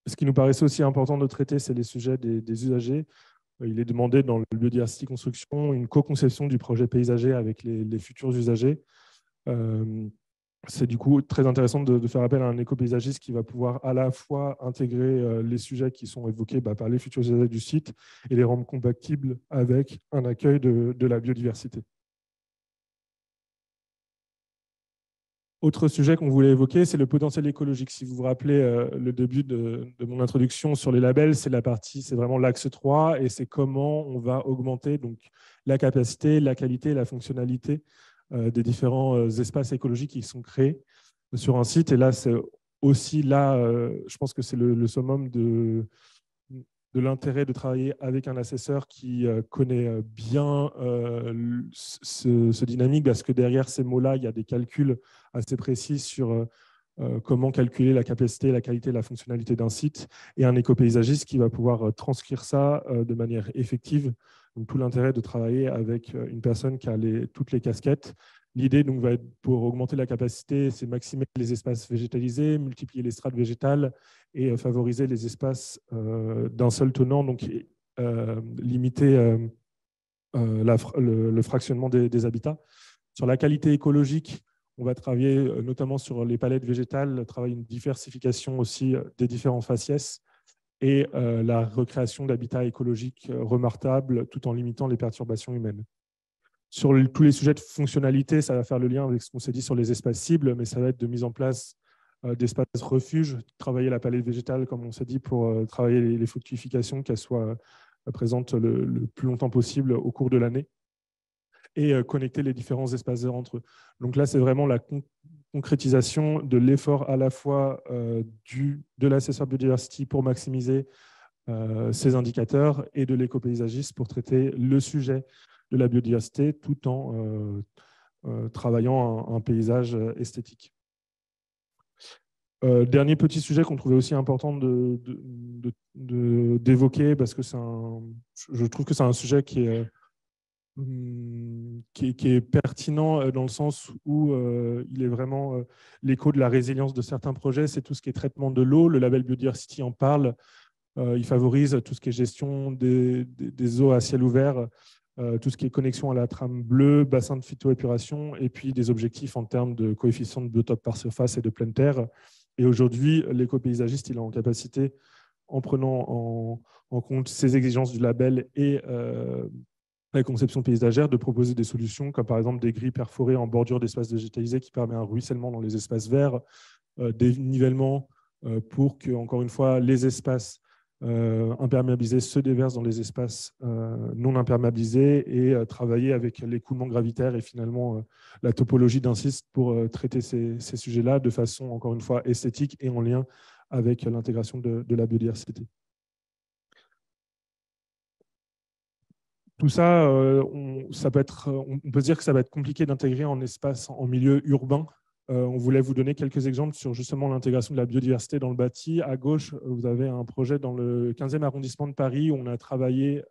S1: Ce qui nous paraissait aussi important de traiter, c'est les sujets des usagers. Il est demandé dans le biodiversité construction une co-conception du projet paysager avec les futurs usagers. C'est du coup très intéressant de faire appel à un éco-paysagiste qui va pouvoir à la fois intégrer les sujets qui sont évoqués par les futurs usagers du site et les rendre compatibles avec un accueil de la biodiversité. Autre sujet qu'on voulait évoquer, c'est le potentiel écologique. Si vous vous rappelez le début de mon introduction sur les labels, c'est vraiment l'axe 3 et c'est comment on va augmenter donc, la capacité, la qualité et la fonctionnalité des différents espaces écologiques qui sont créés sur un site. Et là, c'est aussi je pense que c'est le summum de l'intérêt de travailler avec un assesseur qui connaît bien ce dynamique, parce que derrière ces mots-là, il y a des calculs assez précis sur comment calculer la capacité, la qualité, la fonctionnalité d'un site, et un éco-paysagiste qui va pouvoir transcrire ça de manière effective. Donc, tout l'intérêt de travailler avec une personne qui a toutes les casquettes. L'idée donc, va être, pour augmenter la capacité, c'est maximiser les espaces végétalisés, multiplier les strates végétales et favoriser les espaces d'un seul tenant, donc limiter le fractionnement des habitats. Sur la qualité écologique, on va travailler notamment sur les palettes végétales, travailler une diversification aussi des différents faciès et la recréation d'habitats écologiques remarquables tout en limitant les perturbations humaines. Sur tous les sujets de fonctionnalité, ça va faire le lien avec ce qu'on s'est dit sur les espaces cibles, mais ça va être de mise en place d'espaces refuges, travailler la palette végétale, comme on s'est dit, pour travailler les fructifications, qu'elles soient présentes le plus longtemps possible au cours de l'année, et connecter les différents espaces verts entre eux. Donc là, c'est vraiment la concrétisation de l'effort à la fois de l'assesseur biodiversité pour maximiser ces indicateurs et de l'éco-paysagiste pour traiter le sujet de la biodiversité tout en travaillant un paysage esthétique. Dernier petit sujet qu'on trouvait aussi important d'évoquer, parce que je trouve que c'est un sujet qui est pertinent dans le sens où il est vraiment l'écho de la résilience de certains projets. C'est tout ce qui est traitement de l'eau. Le label Biodiversity en parle. Il favorise tout ce qui est gestion des eaux à ciel ouvert, tout ce qui est connexion à la trame bleue, bassin de phytoépuration, et puis des objectifs en termes de coefficient de biotope par surface et de pleine terre. Et aujourd'hui, l'éco-paysagiste, il est en capacité, en prenant en compte ces exigences du label et la conception paysagère, de proposer des solutions comme par exemple des grilles perforées en bordure d'espaces végétalisés qui permet un ruissellement dans les espaces verts, des nivellements pour que, encore une fois, les espaces imperméabilisés se déversent dans les espaces non imperméabilisés et travailler avec l'écoulement gravitaire et finalement la topologie d'un site pour traiter ces sujets-là de façon, encore une fois, esthétique et en lien avec l'intégration de la biodiversité. Tout ça, on peut se dire que ça va être compliqué d'intégrer en espace, en milieu urbain. On voulait vous donner quelques exemples sur justement l'intégration de la biodiversité dans le bâti. À gauche, vous avez un projet dans le 15e arrondissement de Paris où on a travaillé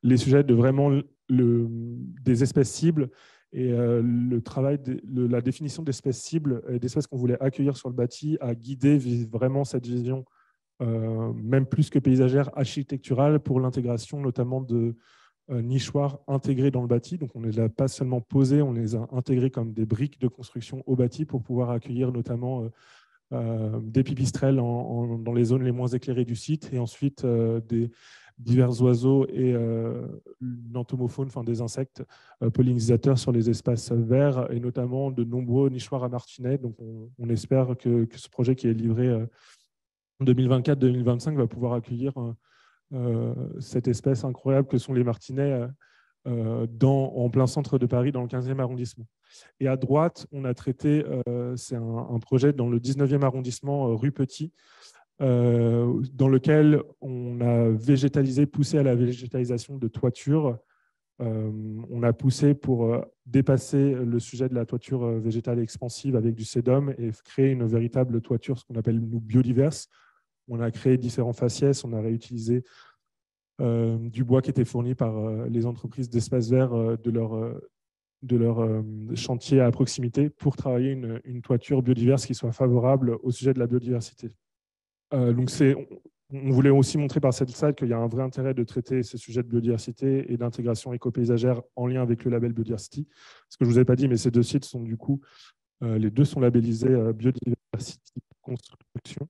S1: les sujets de vraiment des espèces cibles et le travail la définition d'espèces cibles et d'espèces qu'on voulait accueillir sur le bâti a guidé vraiment cette vision, même plus que paysagère, architecturale, pour l'intégration notamment de nichoirs intégrés dans le bâti. Donc, on ne les a pas seulement posés, on les a intégrés comme des briques de construction au bâti pour pouvoir accueillir notamment des pipistrelles dans les zones les moins éclairées du site et ensuite des divers oiseaux et l'entomofaune, enfin des insectes pollinisateurs sur les espaces verts et notamment de nombreux nichoirs à martinets. Donc, on espère que ce projet qui est livré en 2024-2025 va pouvoir accueillir cette espèce incroyable que sont les martinets en plein centre de Paris, dans le 15e arrondissement. Et à droite, on a traité, c'est un projet dans le 19e arrondissement, rue Petit, dans lequel on a végétalisé, poussé à la végétalisation de toitures. On a poussé pour dépasser le sujet de la toiture végétale expansive avec du sédum et créer une véritable toiture, ce qu'on appelle nous biodiverse. On a créé différents faciès, on a réutilisé du bois qui était fourni par les entreprises d'espaces verts de leur chantier à proximité pour travailler une toiture biodiverse qui soit favorable au sujet de la biodiversité. Donc on voulait aussi montrer par cette slide qu'il y a un vrai intérêt de traiter ces sujets de biodiversité et d'intégration éco-paysagère en lien avec le label Biodiversity. Ce que je ne vous ai pas dit, mais ces deux sites sont du coup, les deux sont labellisés Biodiversity Construction.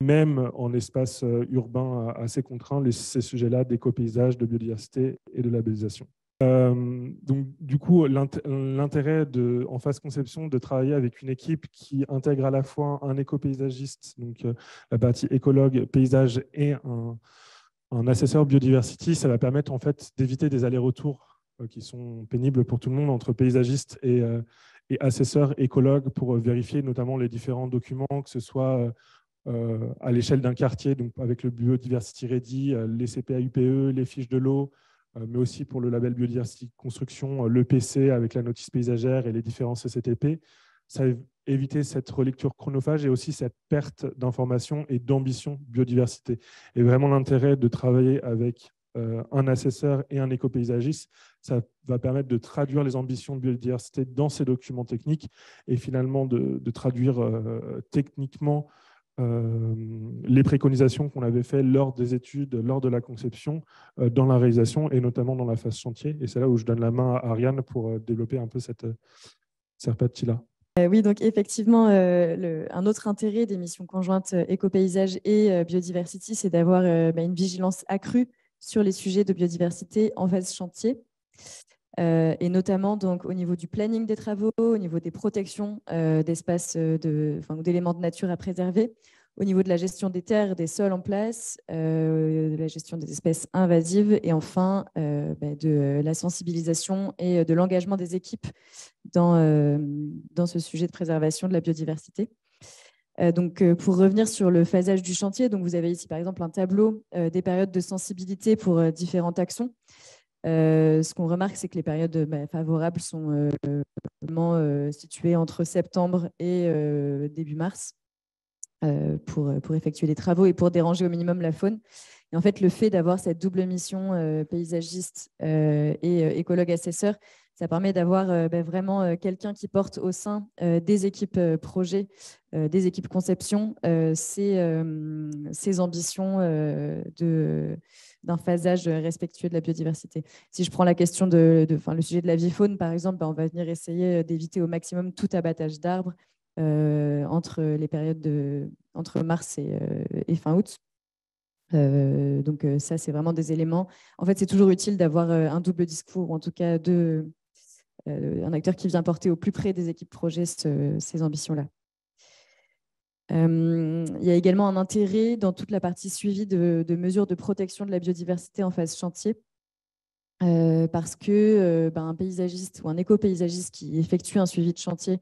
S1: Même en espace urbain assez contraint, ces sujets-là d'éco-paysage, de biodiversité et de labellisation. Donc, du coup, l'intérêt en phase conception de travailler avec une équipe qui intègre à la fois un éco-paysagiste, donc la partie écologue, paysage, et un assesseur biodiversity, ça va permettre en fait d'éviter des allers-retours qui sont pénibles pour tout le monde entre paysagistes et assesseurs écologues pour vérifier notamment les différents documents, que ce soit à l'échelle d'un quartier, donc avec le Biodiversity Ready, les CPA-UPE, les fiches de l'eau, mais aussi pour le label Biodiversity Construction, le PC avec la notice paysagère et les différents CCTP. Ça va éviter cette relecture chronophage et aussi cette perte d'information et d'ambition biodiversité. Et vraiment l'intérêt de travailler avec un assesseur et un éco-paysagiste, ça va permettre de traduire les ambitions de biodiversité dans ces documents techniques et finalement de traduire techniquement les préconisations qu'on avait faites lors des études, lors de la conception, dans la réalisation et notamment dans la phase chantier. Et c'est là où je donne la main à Ariane pour développer un peu cette partie-là.
S2: Oui, donc effectivement, un autre intérêt des missions conjointes éco-paysage et biodiversité, c'est d'avoir une vigilance accrue sur les sujets de biodiversité en phase chantier. Et notamment donc, au niveau du planning des travaux, au niveau des protections d'espaces ou d'éléments de nature à préserver, au niveau de la gestion des terres, des sols en place, de la gestion des espèces invasives et enfin de la sensibilisation et de l'engagement des équipes dans ce sujet de préservation de la biodiversité. Donc, pour revenir sur le phasage du chantier, donc vous avez ici par exemple un tableau des périodes de sensibilité pour différentes actions. Ce qu'on remarque, c'est que les périodes favorables sont situées entre septembre et début mars pour effectuer les travaux et pour déranger au minimum la faune. Et en fait, le fait d'avoir cette double mission paysagiste et écologue assesseur, ça permet d'avoir vraiment quelqu'un qui porte au sein des équipes projet, des équipes conception, ces ambitions d'un phasage respectueux de la biodiversité. Si je prends la question le sujet de la vie faune, par exemple, on va venir essayer d'éviter au maximum tout abattage d'arbres entre les périodes entre mars et fin août. Donc ça, c'est vraiment des éléments. En fait, c'est toujours utile d'avoir un double discours, ou en tout cas un acteur qui vient porter au plus près des équipes projet ces ambitions-là. Il y a également un intérêt dans toute la partie suivie de mesures de protection de la biodiversité en phase chantier, parce que un paysagiste ou un éco-paysagiste qui effectue un suivi de chantier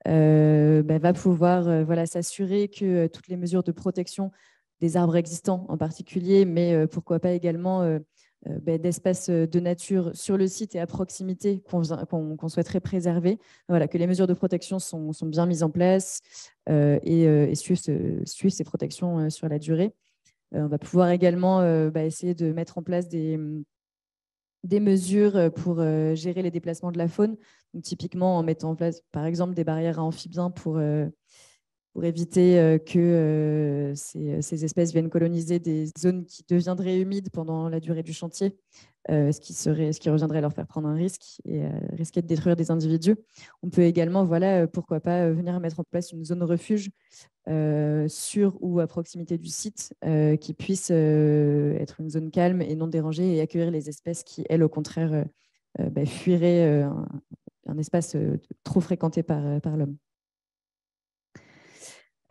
S2: va pouvoir s'assurer que toutes les mesures de protection des arbres existants en particulier, mais pourquoi pas également d'espaces de nature sur le site et à proximité qu'on souhaiterait préserver, que les mesures de protection sont bien mises en place et suivent ces protections sur la durée. On va pouvoir également essayer de mettre en place des mesures pour gérer les déplacements de la faune. Donc, typiquement, en mettant en place, par exemple, des barrières à amphibiens pour éviter que ces espèces viennent coloniser des zones qui deviendraient humides pendant la durée du chantier, ce qui reviendrait à leur faire prendre un risque et risquer de détruire des individus. On peut également, pourquoi pas, venir mettre en place une zone refuge sur ou à proximité du site qui puisse être une zone calme et non dérangée et accueillir les espèces qui, elles, au contraire, fuiraient un espace trop fréquenté par l'homme.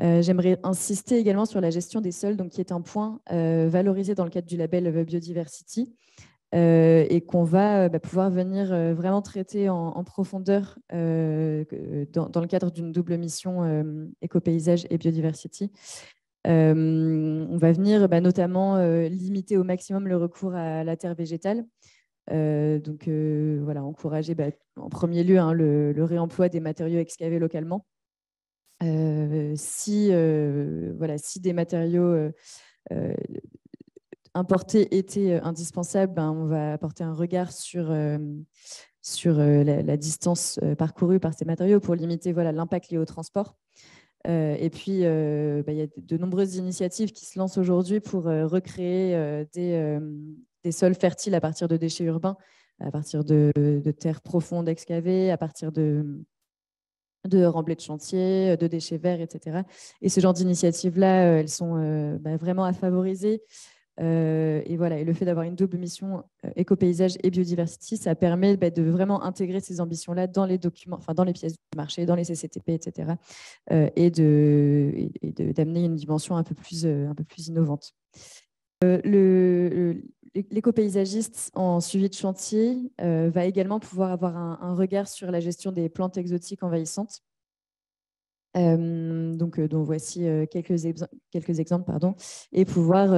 S2: J'aimerais insister également sur la gestion des sols, donc, qui est un point valorisé dans le cadre du label Biodiversity. et qu'on va pouvoir venir vraiment traiter en profondeur dans le cadre d'une double mission éco-paysage et biodiversity. On va venir notamment limiter au maximum le recours à la terre végétale. Donc voilà, encourager en premier lieu le réemploi des matériaux excavés localement. Si des matériaux importés étaient indispensables, on va apporter un regard sur la distance parcourue par ces matériaux pour limiter l'impact lié au transport. Et puis, il y a de nombreuses initiatives qui se lancent aujourd'hui pour recréer des sols fertiles à partir de déchets urbains, à partir de terres profondes excavées, à partir de remblais de chantier, de déchets verts, etc. Et ce genre d'initiatives-là, elles sont vraiment à favoriser. Et le fait d'avoir une double mission éco-paysage et biodiversité, ça permet de vraiment intégrer ces ambitions-là dans les documents, enfin dans les pièces du marché, dans les CCTP, etc. Et d'amener une dimension un peu plus innovante. L'éco-paysagiste en suivi de chantier va également pouvoir avoir un regard sur la gestion des plantes exotiques envahissantes. Donc voici quelques exemples, et pouvoir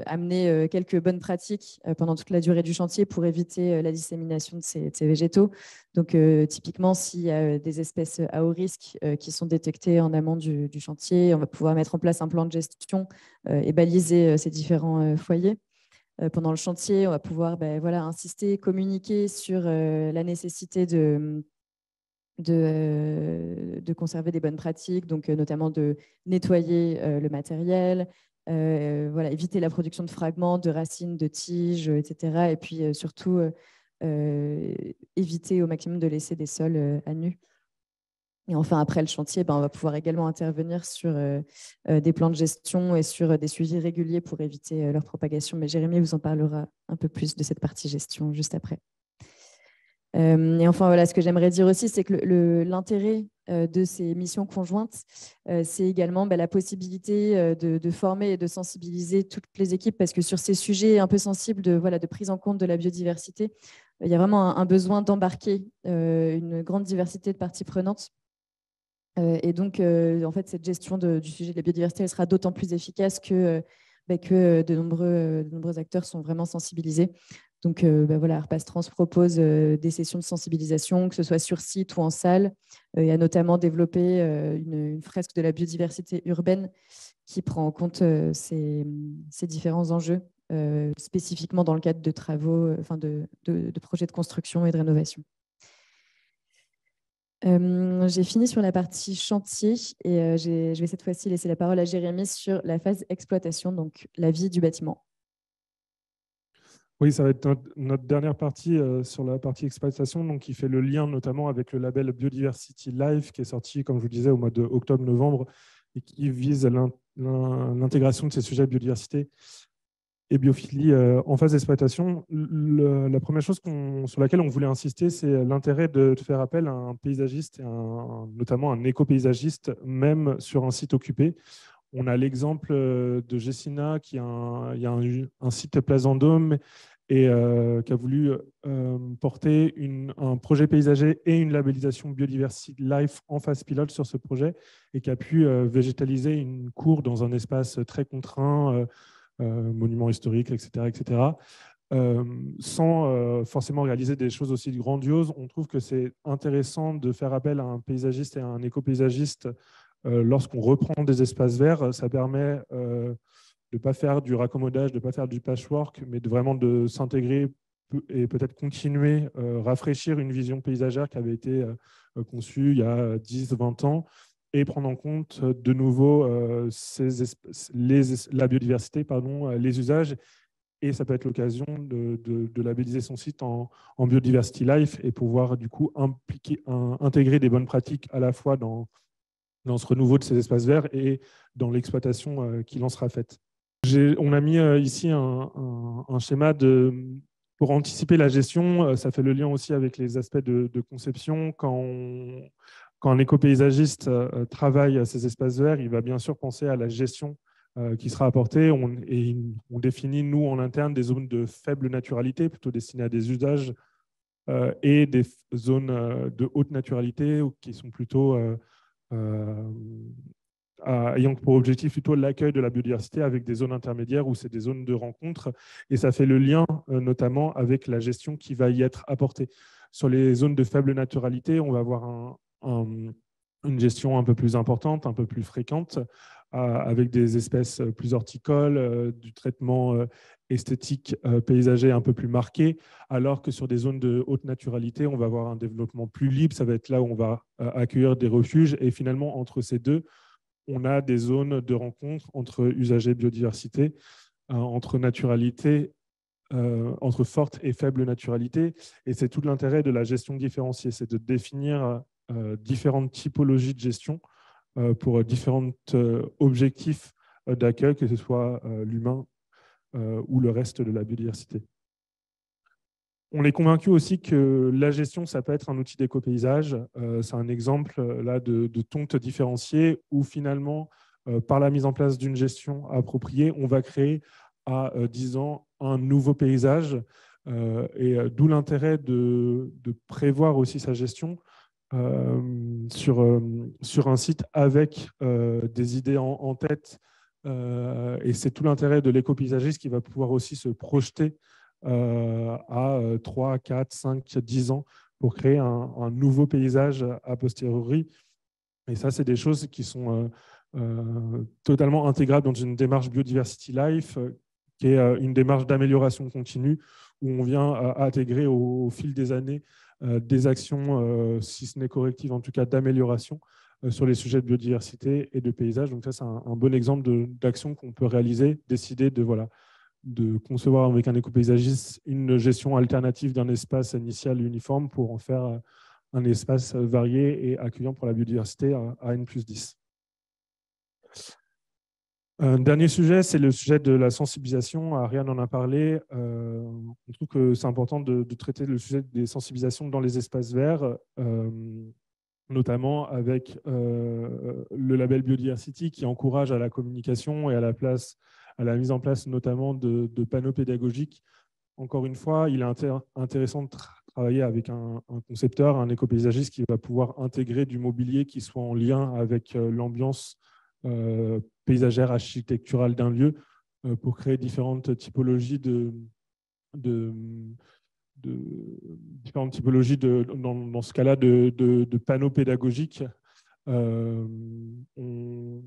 S2: amener quelques bonnes pratiques pendant toute la durée du chantier pour éviter la dissémination de ces végétaux. Donc typiquement, s'il y a des espèces à haut risque qui sont détectées en amont du chantier, on va pouvoir mettre en place un plan de gestion et baliser ces différents foyers. Pendant le chantier, on va pouvoir insister, communiquer sur la nécessité de conserver des bonnes pratiques, donc notamment de nettoyer le matériel, éviter la production de fragments, de racines, de tiges, etc. Et puis surtout, éviter au maximum de laisser des sols à nu. Et enfin, après le chantier, on va pouvoir également intervenir sur des plans de gestion et sur des suivis réguliers pour éviter leur propagation. Mais Jérémy vous en parlera un peu plus de cette partie gestion juste après. Et enfin, ce que j'aimerais dire aussi, c'est que l'intérêt de ces missions conjointes, c'est également la possibilité de former et de sensibiliser toutes les équipes, parce que sur ces sujets un peu sensibles de prise en compte de la biodiversité, il y a vraiment un besoin d'embarquer une grande diversité de parties prenantes. Et donc, en fait, cette gestion du sujet de la biodiversité, elle sera d'autant plus efficace que de nombreux acteurs sont vraiment sensibilisés. Donc, Arpas Trans propose des sessions de sensibilisation, que ce soit sur site ou en salle. Il a notamment développé une fresque de la biodiversité urbaine qui prend en compte ces différents enjeux, spécifiquement dans le cadre de travaux, de projets de construction et de rénovation. J'ai fini sur la partie chantier et je vais cette fois-ci laisser la parole à Jérémy sur la phase exploitation, donc la vie du bâtiment.
S1: Oui, ça va être notre dernière partie sur la partie exploitation, donc qui fait le lien notamment avec le label Biodiversity Life qui est sorti, comme je vous disais, au mois d'octobre-novembre et qui vise l'intégration de ces sujets de biodiversité et biophilie en phase d'exploitation. La première chose sur laquelle on voulait insister, c'est l'intérêt de faire appel à un paysagiste, et notamment un éco-paysagiste, même sur un site occupé. On a l'exemple de Jessina, il y a un site Place Vendôme et qui a voulu porter un projet paysager et une labellisation Biodiversity Life en phase pilote sur ce projet et qui a pu végétaliser une cour dans un espace très contraint, monuments historiques, etc. Sans forcément réaliser des choses aussi grandioses. On trouve que c'est intéressant de faire appel à un paysagiste et à un éco-paysagiste lorsqu'on reprend des espaces verts. Ça permet de ne pas faire du raccommodage, de ne pas faire du patchwork, mais vraiment de s'intégrer et peut-être continuer, rafraîchir une vision paysagère qui avait été conçue il y a 10-20 ans et prendre en compte de nouveau la biodiversité, les usages. Et ça peut être l'occasion de labelliser son site en Biodiversity Life et pouvoir du coup intégrer des bonnes pratiques à la fois dans ce renouveau de ces espaces verts et dans l'exploitation qui en sera faite. On a mis ici un schéma pour anticiper la gestion. Ça fait le lien aussi avec les aspects de conception. Quand un éco-paysagiste travaille à ces espaces verts, il va bien sûr penser à la gestion qui sera apporté. On définit, nous, en interne, des zones de faible naturalité, plutôt destinées à des usages, et des zones de haute naturalité, qui sont plutôt ayant pour objectif plutôt l'accueil de la biodiversité, avec des zones intermédiaires où c'est des zones de rencontre. Et ça fait le lien notamment avec la gestion qui va y être apportée. Sur les zones de faible naturalité, on va avoir une gestion un peu plus importante, un peu plus fréquente, avec des espèces plus horticoles, du traitement esthétique paysager un peu plus marqué, alors que sur des zones de haute naturalité, on va avoir un développement plus libre. Ça va être là où on va accueillir des refuges. Et finalement, entre ces deux, on a des zones de rencontre entre usagers biodiversité, entre naturalité, entre forte et faible naturalité. Et c'est tout l'intérêt de la gestion différenciée, c'est de définir différentes typologies de gestion pour différents objectifs d'accueil, que ce soit l'humain ou le reste de la biodiversité. On est convaincu aussi que la gestion, ça peut être un outil d'éco-paysage. C'est un exemple là de tonte différenciée où finalement, par la mise en place d'une gestion appropriée, on va créer à 10 ans un nouveau paysage. D'où l'intérêt de prévoir aussi sa gestion sur un site avec des idées en tête. Et c'est tout l'intérêt de l'éco-paysagiste qui va pouvoir aussi se projeter à 3, 4, 5, 10 ans pour créer un nouveau paysage a posteriori. Et ça, c'est des choses qui sont totalement intégrables dans une démarche Biodiversity Life, qui est une démarche d'amélioration continue, où on vient intégrer au fil des années des actions, si ce n'est correctives, en tout cas d'amélioration sur les sujets de biodiversité et de paysage. Donc ça, c'est un bon exemple d'action qu'on peut réaliser, décider de concevoir avec un éco-paysagiste une gestion alternative d'un espace initial uniforme pour en faire un espace varié et accueillant pour la biodiversité à N+10. Un dernier sujet, c'est le sujet de la sensibilisation. Ariane en a parlé. On trouve que c'est important de traiter le sujet des sensibilisations dans les espaces verts, notamment avec le label Biodiversity qui encourage à la communication et à la mise en place notamment de panneaux pédagogiques. Encore une fois, il est intéressant de travailler avec un concepteur, un éco-paysagiste qui va pouvoir intégrer du mobilier qui soit en lien avec l'ambiance paysagère, architecturale d'un lieu pour créer différentes typologies dans ce cas-là, de panneaux pédagogiques. On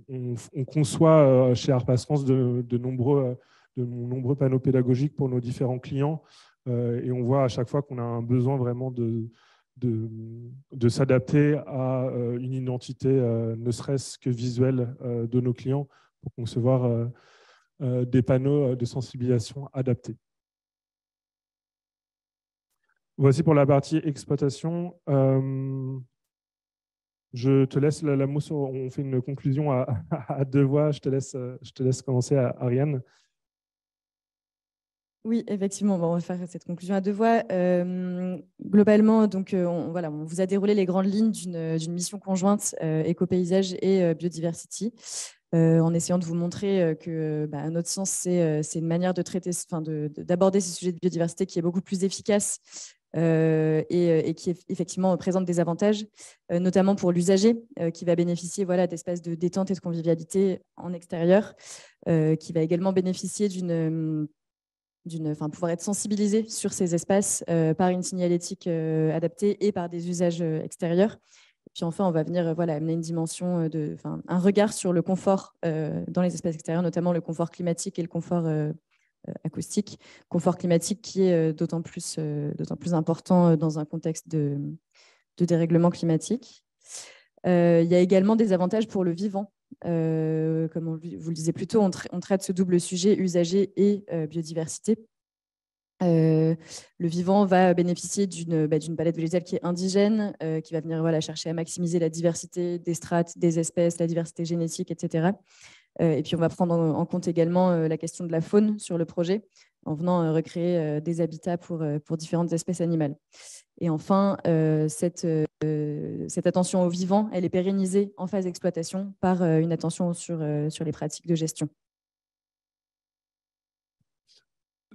S1: conçoit chez Arpas France de nombreux panneaux pédagogiques pour nos différents clients et on voit à chaque fois qu'on a un besoin vraiment de s'adapter à une identité, ne serait-ce que visuelle, de nos clients pour concevoir des panneaux de sensibilisation adaptés. Voici pour la partie exploitation. Je te laisse la mot sur. On fait une conclusion à deux voix. Je te laisse commencer, Ariane.
S2: Oui, effectivement, on va faire cette conclusion à deux voix. Globalement, donc, on vous a déroulé les grandes lignes d'une mission conjointe éco-paysage et biodiversity, en essayant de vous montrer que, à notre sens, c'est une manière de traiter, d'aborder ces sujets de biodiversité qui est beaucoup plus efficace et qui effectivement présente des avantages, notamment pour l'usager qui va bénéficier d'espaces de détente et de convivialité en extérieur, qui va également bénéficier pouvoir être sensibilisé sur ces espaces par une signalétique adaptée et par des usages extérieurs. Et puis enfin, on va venir amener une dimension, un regard sur le confort dans les espaces extérieurs, notamment le confort climatique et le confort acoustique. Confort climatique qui est d'autant plus important dans un contexte de dérèglement climatique. Il y a également des avantages pour le vivant. Comme vous le disiez plus tôt, on traite ce double sujet, usager et biodiversité. Le vivant va bénéficier d'une palette végétale qui est indigène, qui va venir chercher à maximiser la diversité des strates, des espèces, la diversité génétique, etc. Et puis, on va prendre en compte également la question de la faune sur le projet, en venant recréer des habitats pour différentes espèces animales. Et enfin, cette attention au vivant, elle est pérennisée en phase d'exploitation par une attention sur les pratiques de gestion.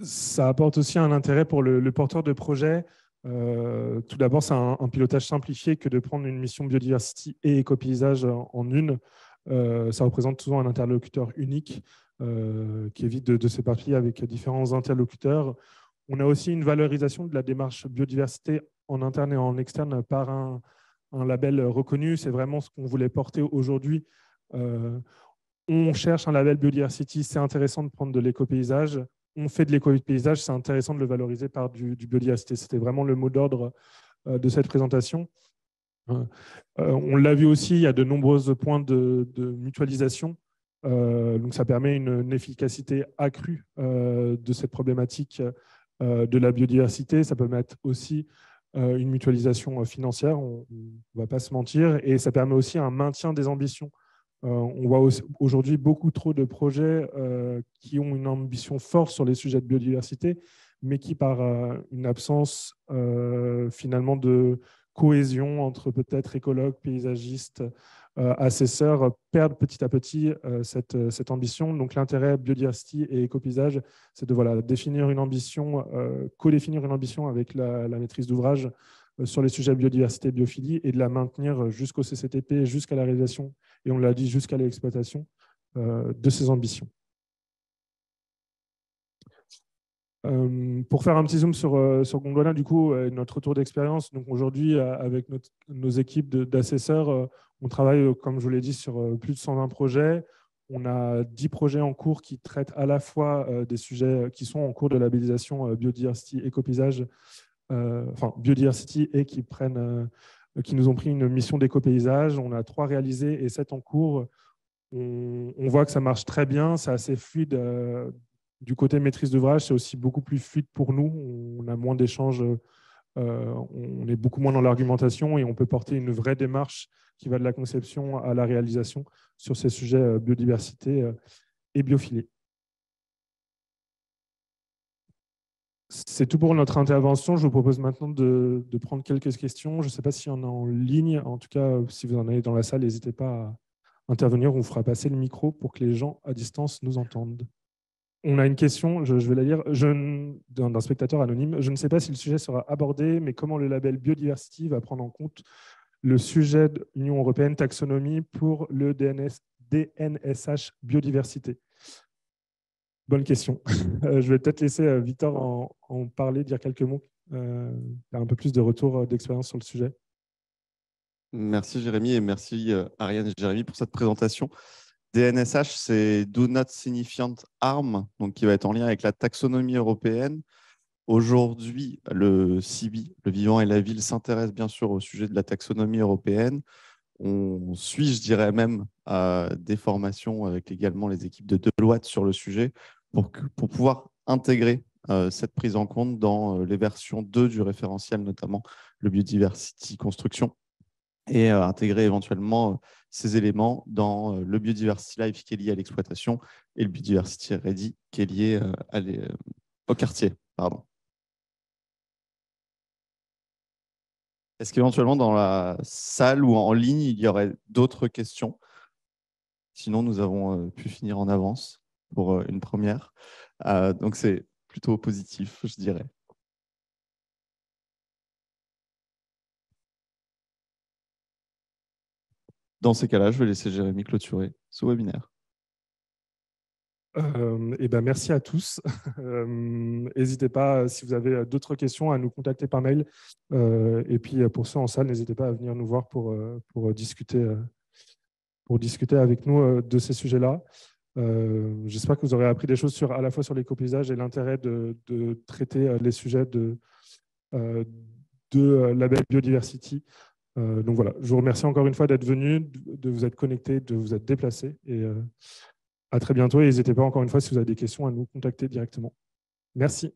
S1: Ça apporte aussi un intérêt pour le porteur de projet. Tout d'abord, c'est un pilotage simplifié que de prendre une mission biodiversité et éco-paysage en une. Ça représente souvent un interlocuteur unique qui évite de s'éparpiller avec différents interlocuteurs. On a aussi une valorisation de la démarche biodiversité en interne et en externe par un label reconnu. C'est vraiment ce qu'on voulait porter aujourd'hui. On cherche un label biodiversity, c'est intéressant de prendre de l'éco-paysage. On fait de l'éco-paysage, c'est intéressant de le valoriser par du biodiversité. C'était vraiment le mot d'ordre de cette présentation. On l'a vu aussi, il y a de nombreux points de mutualisation. Donc ça permet une efficacité accrue de cette problématique de la biodiversité. Ça peut mettre aussi une mutualisation financière, on ne va pas se mentir, et ça permet aussi un maintien des ambitions. On voit aujourd'hui beaucoup trop de projets qui ont une ambition forte sur les sujets de biodiversité, mais qui, par une absence finalement de cohésion entre peut-être écologues, paysagistes, assesseurs, perdent petit à petit cette ambition. Donc l'intérêt biodiversité et éco-paysage, c'est de définir une ambition, co-définir une ambition avec la maîtrise d'ouvrage sur les sujets biodiversité et biophilie et de la maintenir jusqu'au CCTP, jusqu'à la réalisation, et on l'a dit, jusqu'à l'exploitation de ces ambitions. Pour faire un petit zoom sur Gondwana, du coup, notre retour d'expérience, donc aujourd'hui, avec nos équipes d'assesseurs, on travaille, comme je vous l'ai dit, sur plus de 120 projets. On a 10 projets en cours qui traitent à la fois des sujets qui sont en cours de labellisation biodiversité, éco-paysage, enfin biodiversity, et qui nous ont pris une mission d'éco-paysage. On a 3 réalisés et 7 en cours. On voit que ça marche très bien, c'est assez fluide. Du côté maîtrise d'ouvrage, c'est aussi beaucoup plus fluide pour nous. On a moins d'échanges, on est beaucoup moins dans l'argumentation et on peut porter une vraie démarche qui va de la conception à la réalisation sur ces sujets biodiversité et biophilie. C'est tout pour notre intervention. Je vous propose maintenant de prendre quelques questions. Je ne sais pas s'il y en a en ligne. En tout cas, si vous en avez dans la salle, n'hésitez pas à intervenir. On fera passer le micro pour que les gens à distance nous entendent. On a une question, je vais la lire, d'un spectateur anonyme. Je ne sais pas si le sujet sera abordé, mais comment le label Biodiversity va prendre en compte le sujet de l'Union européenne taxonomie pour le DNSH biodiversité? Bonne question. Je vais peut-être laisser Victor en parler, dire quelques mots, faire un peu plus de retour d'expérience sur le sujet.
S3: Merci Jérémy et merci Ariane et Jérémy pour cette présentation. DNSH, c'est Do Not Significant Harm, donc qui va être en lien avec la taxonomie européenne. Aujourd'hui, le CIBI, le vivant et la ville, s'intéresse bien sûr au sujet de la taxonomie européenne. On suit, je dirais même, des formations avec également les équipes de Deloitte sur le sujet pour pouvoir intégrer cette prise en compte dans les versions 2 du référentiel, notamment le Biodiversity Construction, et intégrer éventuellement ces éléments dans le Biodiversity Life qui est lié à l'exploitation et le Biodiversity Ready qui est lié au quartier. Pardon. Est-ce qu'éventuellement dans la salle ou en ligne, il y aurait d'autres questions? Sinon, nous avons pu finir en avance pour une première. Donc, c'est plutôt positif, je dirais. Dans ces cas-là, je vais laisser Jérémy clôturer ce webinaire.
S1: Merci à tous. N'hésitez pas, si vous avez d'autres questions, à nous contacter par mail. Et puis, pour ceux en salle, n'hésitez pas à venir nous voir pour discuter avec nous de ces sujets-là. J'espère que vous aurez appris des choses à la fois sur l'éco-paysage et l'intérêt de traiter les sujets de label Biodiversity. Donc voilà, je vous remercie encore une fois d'être venu, de vous être connecté, de vous être déplacé. Et à très bientôt. Et n'hésitez pas encore une fois, si vous avez des questions, à nous contacter directement. Merci.